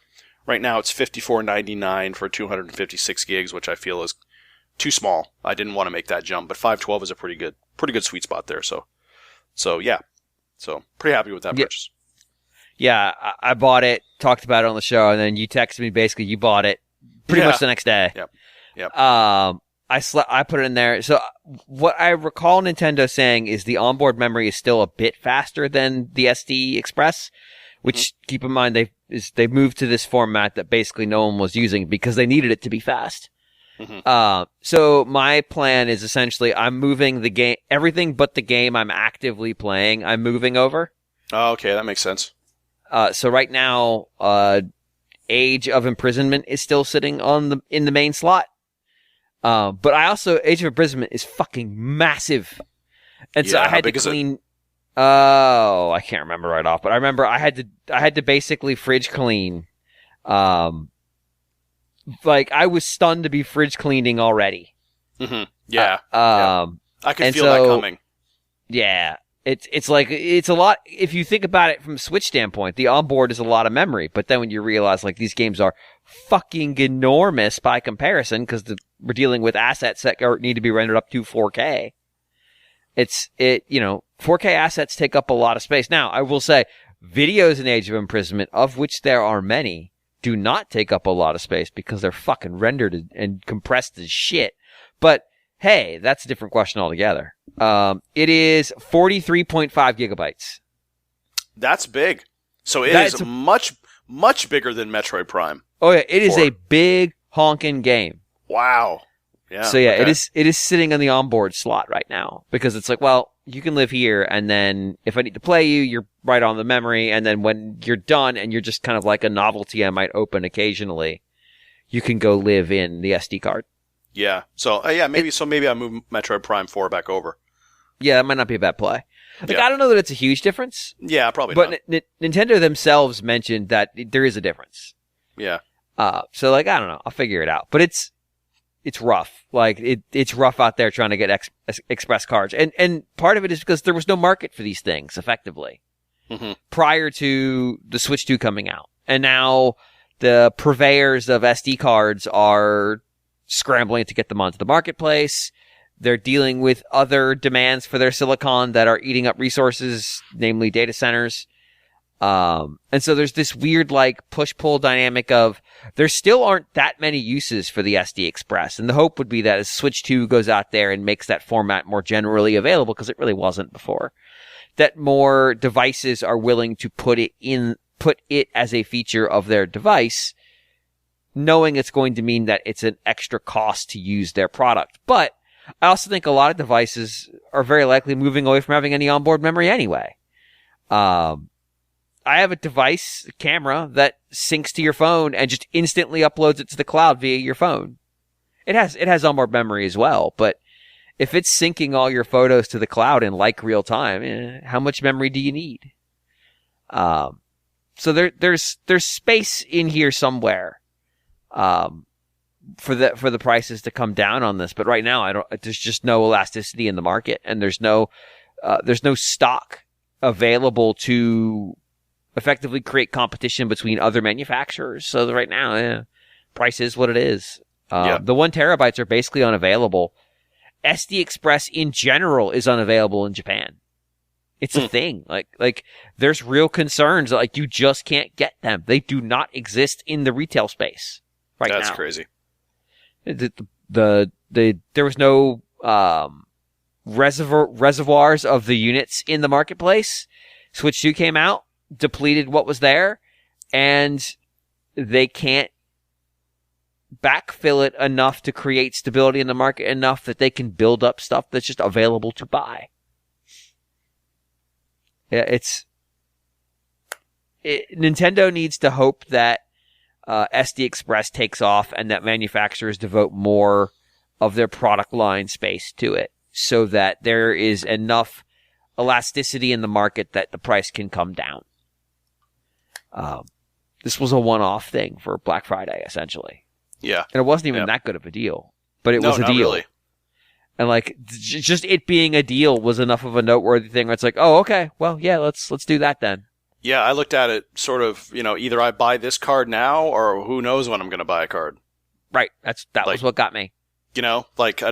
right now. It's $54.99 for 256 gigs, which I feel is too small. I didn't want to make that jump, but 512 is a pretty good sweet spot there. So yeah. So pretty happy with that purchase. Yeah, I bought it, talked about it on the show, and then you texted me basically you bought it pretty much the next day. Yep. I put it in there. So what I recall Nintendo saying is the onboard memory is still a bit faster than the SD Express, which keep in mind they've moved to this format that basically no one was using because they needed it to be fast. So my plan is essentially I'm moving the game, everything but the game I'm actively playing, I'm moving over. Oh, okay, that makes sense. So right now, Age of Imprisonment is still sitting in the main slot. But I also, Age of Imprisonment is fucking massive. And so I had to clean, oh, I can't remember right off, but I remember I had to basically fridge clean. Like I was stunned to be fridge cleaning already. Yeah. I could feel that coming. Yeah. It's like, it's a lot, if you think about it from a Switch standpoint, the onboard is a lot of memory, but then when you realize like these games are fucking enormous by comparison, because we're dealing with assets that need to be rendered up to 4K. 4K assets take up a lot of space. Now, I will say, videos in Age of Imprisonment, of which there are many, do not take up a lot of space because they're fucking rendered and compressed as shit. But hey, that's a different question altogether. It is 43.5 gigabytes. That's big. So it is much, much bigger than Metroid Prime. Oh yeah, it is a big honking game. Wow. Yeah. So yeah, okay. It is sitting on the onboard slot right now because it's like, well, you can live here, and then if I need to play you, you're right on the memory, and then when you're done and you're just kind of like a novelty I might open occasionally, you can go live in the SD card. Yeah. So maybe I move Metroid Prime 4 back over. Yeah, that might not be a bad play. Like, I don't know that it's a huge difference. Yeah, probably but not. Nintendo themselves mentioned that there is a difference. Yeah. So like, I don't know. I'll figure it out. But it's rough. Like it's rough out there trying to get express cards. And part of it is because there was no market for these things effectively prior to the Switch 2 coming out. And now the purveyors of SD cards are scrambling to get them onto the marketplace. They're dealing with other demands for their silicon that are eating up resources, namely data centers. And so there's this weird like push-pull dynamic of there still aren't that many uses for the SD Express. And the hope would be that as Switch 2 goes out there and makes that format more generally available, because it really wasn't before, that more devices are willing to put it as a feature of their device, knowing it's going to mean that it's an extra cost to use their product. But I also think a lot of devices are very likely moving away from having any onboard memory anyway. I have a device, a camera, that syncs to your phone and just instantly uploads it to the cloud via your phone. It has onboard memory as well, but if it's syncing all your photos to the cloud in like real time, how much memory do you need? So there's space in here somewhere, for the prices to come down on this. But right now, there's just no elasticity in the market, and there's no stock available to effectively create competition between other manufacturers. So right now, price is what it is. The 1 terabytes are basically unavailable. SD Express in general is unavailable in Japan. It's a thing. Like there's real concerns. Like you just can't get them. They do not exist in the retail space right now. That's crazy. There was no reservoirs of the units in the marketplace. Switch 2 came out, depleted what was there, and they can't backfill it enough to create stability in the market enough that they can build up stuff that's just available to buy. Yeah, Nintendo needs to hope that SD Express takes off and that manufacturers devote more of their product line space to it so that there is enough elasticity in the market that the price can come down. This was a one-off thing for Black Friday, essentially. Yeah. And it wasn't even that good of a deal, but it was a deal. Really. And like, just it being a deal was enough of a noteworthy thing where it's like, oh, okay, well, yeah, let's do that then. Yeah, I looked at it sort of, either I buy this card now or who knows when I'm going to buy a card. Right. That was what got me. I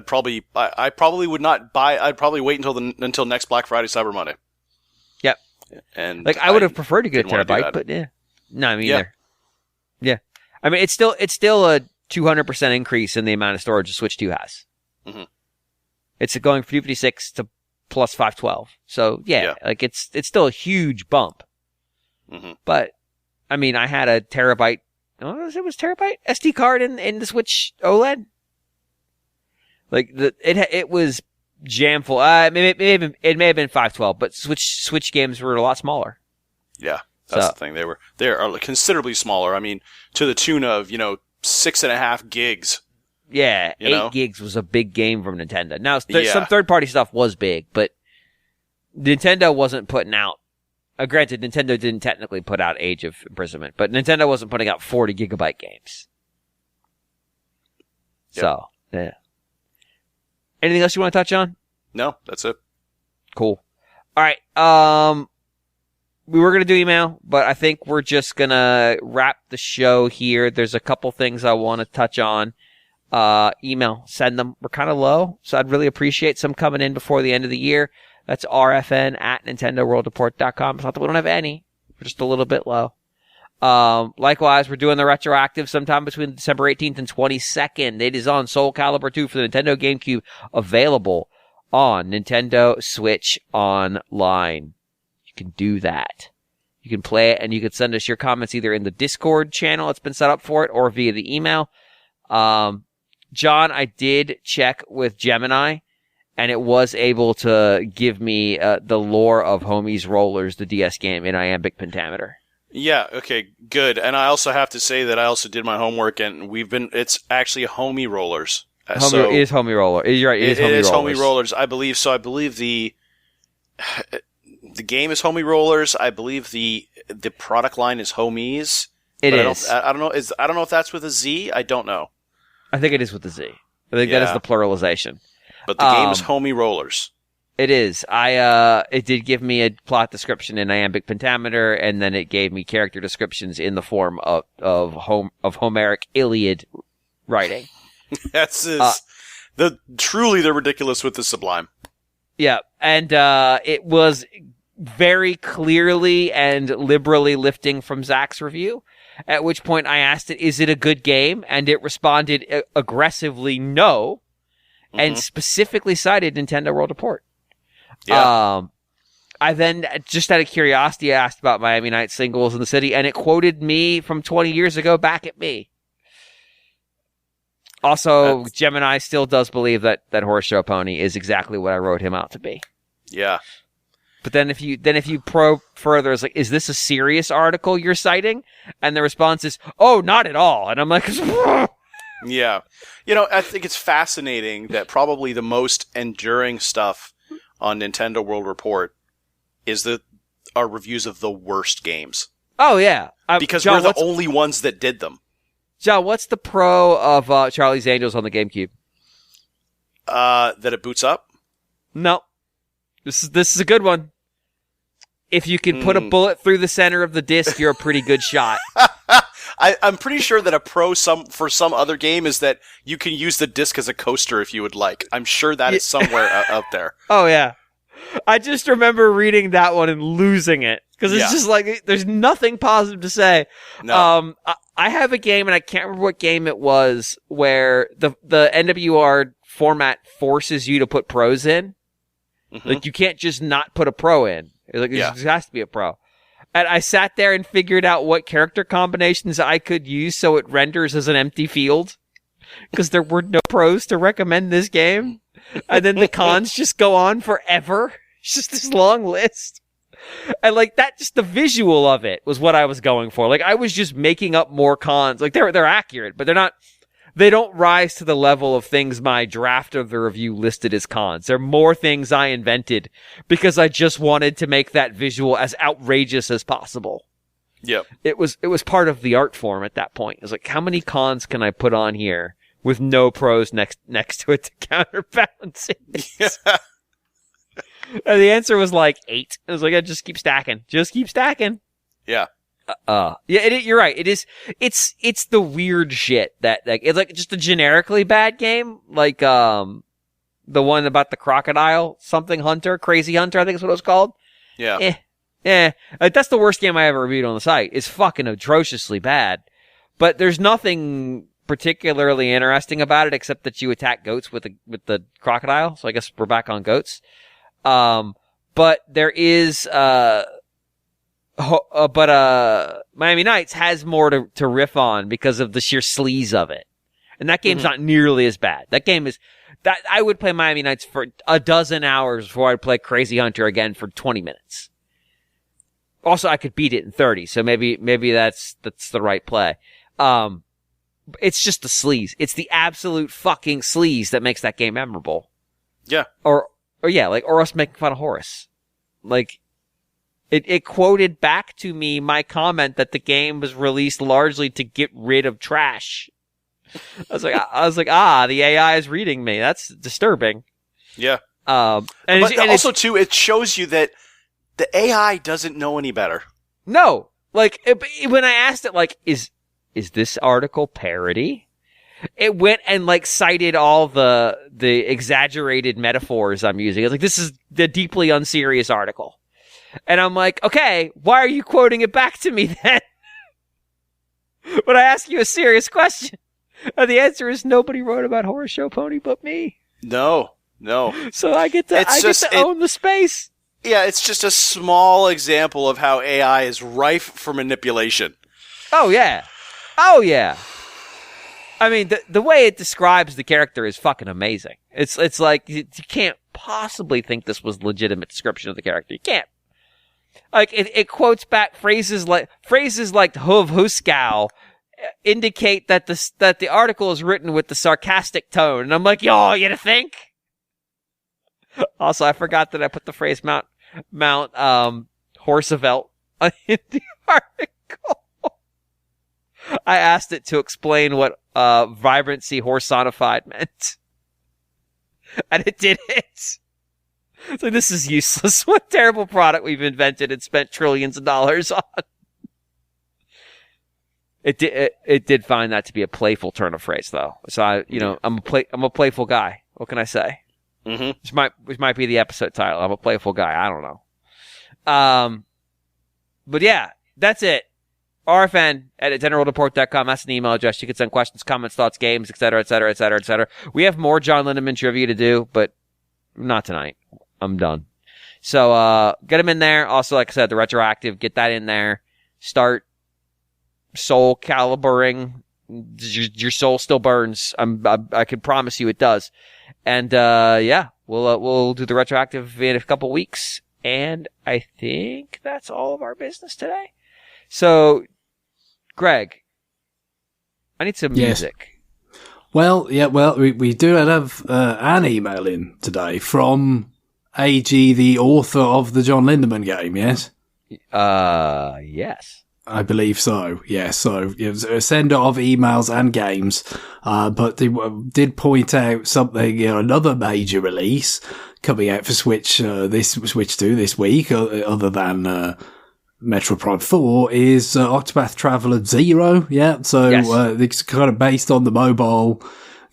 probably would not buy, I'd probably wait until next Black Friday, Cyber Monday. Yep. And like, I would have preferred to get a terabyte, but yeah. No, me either. Yeah. I mean, it's still a 200% increase in the amount of storage the Switch 2 has. Mm-hmm. It's going from 256 to plus 512. So yeah, like it's still a huge bump. Mm-hmm. But I mean, I had a terabyte. Oh, it was terabyte SD card in the Switch OLED. Like it was jam full. It may have been 512, but Switch games were a lot smaller. Yeah, that's the thing. They are considerably smaller. I mean, to the tune of 6.5 gigs. Yeah, 8 gigs was a big game from Nintendo. Now, some third-party stuff was big, but Nintendo wasn't putting out... granted, Nintendo didn't technically put out Age of Imprisonment, but Nintendo wasn't putting out 40-gigabyte games. Yep. So, yeah. Anything else you want to touch on? No, that's it. Cool. All right, we were going to do email, but I think we're just going to wrap the show here. There's a couple things I want to touch on. Email, send them. We're kind of low, so I'd really appreciate some coming in before the end of the year. That's rfn@nintendoworldreport.com. It's not that we don't have any. We're just a little bit low. Likewise, we're doing the retroactive sometime between December 18th and 22nd. It is on Soul Calibur 2 for the Nintendo GameCube, available on Nintendo Switch Online. You can do that. You can play it, and you can send us your comments either in the Discord channel that's been set up for it or via the email. John, I did check with Gemini, and it was able to give me the lore of Homie's Rollers, the DS game, in iambic pentameter. Yeah, okay, good. And I also have to say that I also did my homework, and it's actually Homie Rollers. It is Homie Roller. You're right, it is Homie Rollers. I believe so. I believe the game is Homie Rollers. I believe the product line is Homies. It is. I don't know. I don't know if that's with a Z. I don't know. I think it is with the Z. I think that is the pluralization. But the game is Homie Rollers. It is. It did give me a plot description in iambic pentameter, and then it gave me character descriptions in the form of Homeric Iliad writing. That's truly the ridiculous with the sublime. Yeah, and it was very clearly and liberally lifting from Zach's review, at which point I asked it, is it a good game? And it responded aggressively no, and specifically cited Nintendo World Report. Yeah. I then, just out of curiosity, asked about Miami Night Singles in the City, and it quoted me from 20 years ago back at me. Also, Gemini still does believe that Horse Show Pony is exactly what I wrote him out to be. Yeah. But then if you probe further, it's like, is this a serious article you're citing? And the response is, oh, not at all. And I'm like, yeah. I think it's fascinating that probably the most enduring stuff on Nintendo World Report is our reviews of the worst games. Oh, yeah. Because John, we're the only ones that did them. John, what's the pro of Charlie's Angels on the GameCube? That it boots up? No. This is a good one. If you can put a bullet through the center of the disc, you're a pretty good shot. I'm pretty sure that a pro for some other game is that you can use the disc as a coaster if you would like. I'm sure that is somewhere out there. Oh, yeah. I just remember reading that one and losing it. Because it's just like, there's nothing positive to say. No. I have a game, and I can't remember what game it was, where the NWR format forces you to put pros in. Mm-hmm. Like, you can't just not put a pro in. Like, there has to be a pro. And I sat there and figured out what character combinations I could use so it renders as an empty field. Because there were no pros to recommend this game. And then the cons just go on forever. It's just this long list. And like that, just the visual of it was what I was going for. Like I was just making up more cons. Like they're accurate, but they don't rise to the level of things my draft of the review listed as cons. They're more things I invented because I just wanted to make that visual as outrageous as possible. Yep. It was part of the art form at that point. It was like, how many cons can I put on here with no pros next to it to counterbalance it? Yeah. And the answer was like 8. I was like, just keep stacking. Just keep stacking. Yeah. You're right. It's the weird shit that, like, it's like just a generically bad game. Like, the one about the crocodile, something hunter, crazy hunter, I think is what it was called. Yeah. Like, that's the worst game I ever reviewed on the site. It's fucking atrociously bad. But there's nothing particularly interesting about it, except that you attack goats with the crocodile. So I guess we're back on goats. But there is, Miami Nights has more to riff on because of the sheer sleaze of it. And that game's not nearly as bad. That game is, that I would play Miami Nights for a dozen hours before I'd play Crazy Hunter again for 20 minutes. Also, I could beat it in 30, so maybe that's the right play. It's just the sleaze. It's the absolute fucking sleaze that makes that game memorable. Yeah. Or us making fun of Horace. Like, it quoted back to me my comment that the game was released largely to get rid of trash. I was like, the AI is reading me. That's disturbing. Yeah. And also too, it shows you that the AI doesn't know any better. No, like when I asked it, like, is this article parody? It went and like cited all the exaggerated metaphors I'm using. It's like, this is the deeply unserious article, and I'm like, okay, why are you quoting it back to me then? But I ask you a serious question, and the answer is nobody wrote about Horror Show Pony but me. No. So I get to own the space. Yeah, it's just a small example of how AI is rife for manipulation. Oh, yeah. I mean, the way it describes the character is fucking amazing. It's like, you can't possibly think this was legitimate description of the character. You can't. Like, it quotes back phrases like Huv Huskow indicate that the article is written with the sarcastic tone. And I'm like, yo, you to think? Also, I forgot that I put the phrase Mount Horsevelt in the article. I asked it to explain what vibrancy horsonified meant. And it did it. It's like, this is useless. What terrible product we've invented and spent trillions of dollars on. It did find that to be a playful turn of phrase, though. So I'm a playful guy. What can I say? Mm-hmm. Which might be the episode title. I'm a playful guy. I don't know. But yeah, that's it. RFN@generalreport.com. That's an email address. You can send questions, comments, thoughts, games, etc., etc., etc., etc. We have more John Lindemann trivia to do, but not tonight. I'm done. So, get them in there. Also, like I said, the retroactive, get that in there. Start soul calibering. Your soul still burns. I can promise you it does. And, we'll do the retroactive in a couple weeks. And I think that's all of our business today. So, Greg, I need some music. Well, we do have an email in today from AG, the author of the John Lindemann game, yes? Yes. I believe so, yes. So, it was a sender of emails and games, but they did point out something, another major release coming out for Switch 2 this week, other than Metroid Prime 4, is Octopath Traveler 0, yeah? So, yes. It's kind of based on the mobile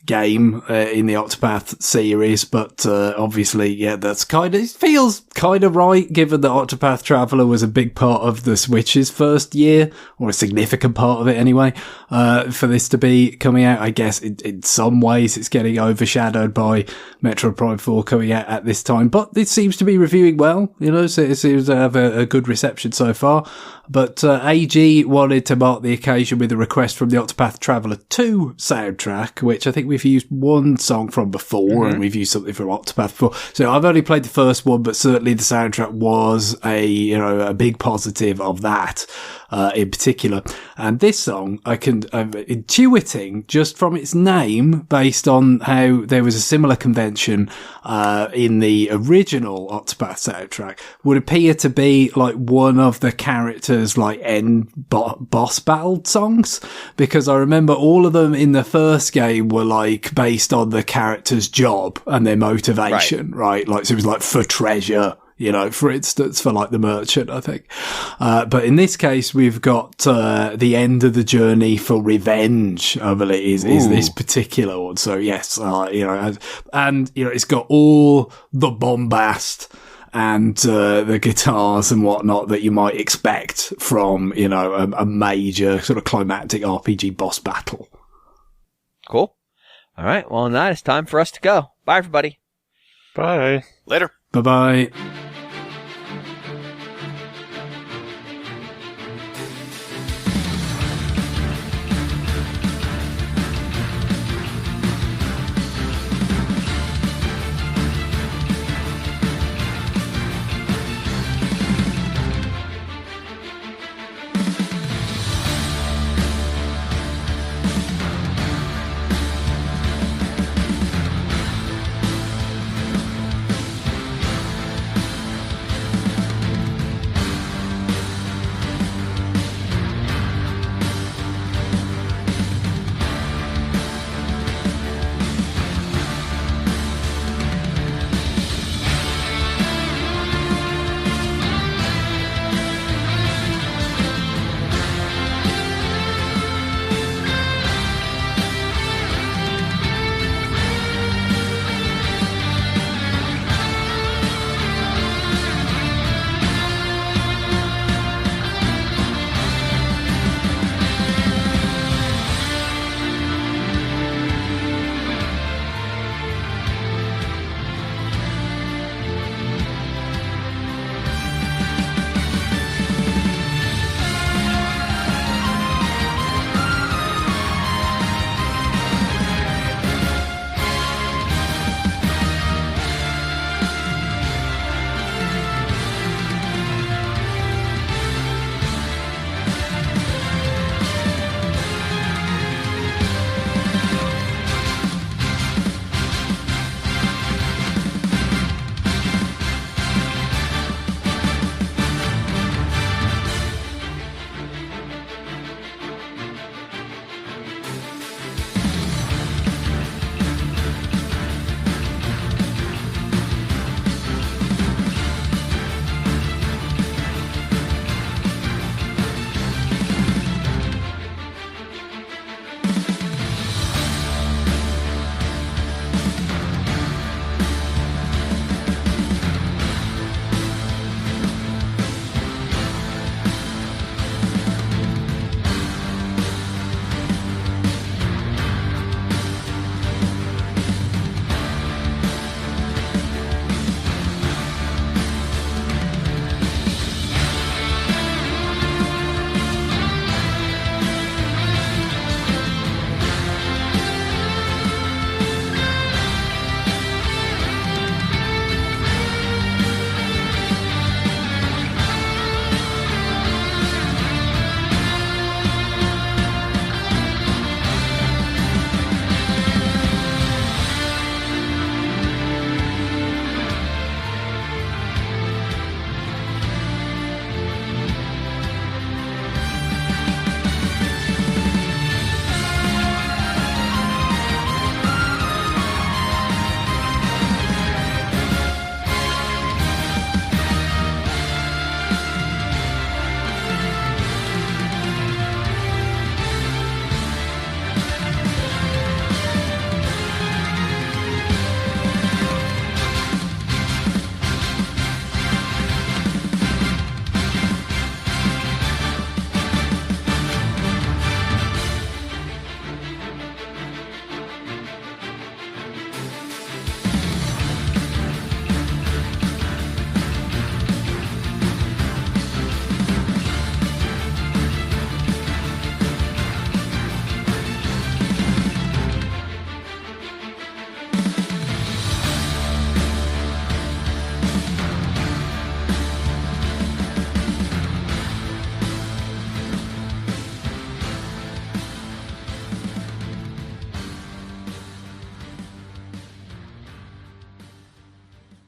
game in the Octopath series, but obviously, it feels kind of right, given that Octopath Traveler was a big part of the Switch's first year, or a significant part of it anyway, for this to be coming out. I guess in some ways it's getting overshadowed by Metroid Prime 4 coming out at this time, but it seems to be reviewing well, so it seems to have a good reception so far. But AG wanted to mark the occasion with a request from the Octopath Traveler 2 soundtrack, which I think we've used one song from before, and we've used something from Octopath before. So I've only played the first one, but certainly the soundtrack was a big positive of that in particular. And this song, I'm intuiting just from its name, based on how there was a similar convention in the original Octopath soundtrack, would appear to be like one of the characters' end boss battle songs, because I remember all of them in the first game were like based on the character's job and their motivation, right? Like, so it was like for treasure, for instance, for like the merchant, I think. But in this case, we've got the end of the journey for revenge, I believe, is this particular one. So yes, and it's got all the bombast and the guitars and whatnot that you might expect from, a major sort of climactic RPG boss battle. Cool. All right. Well, on that, it's time for us to go. Bye, everybody. Bye. Later. Bye-bye.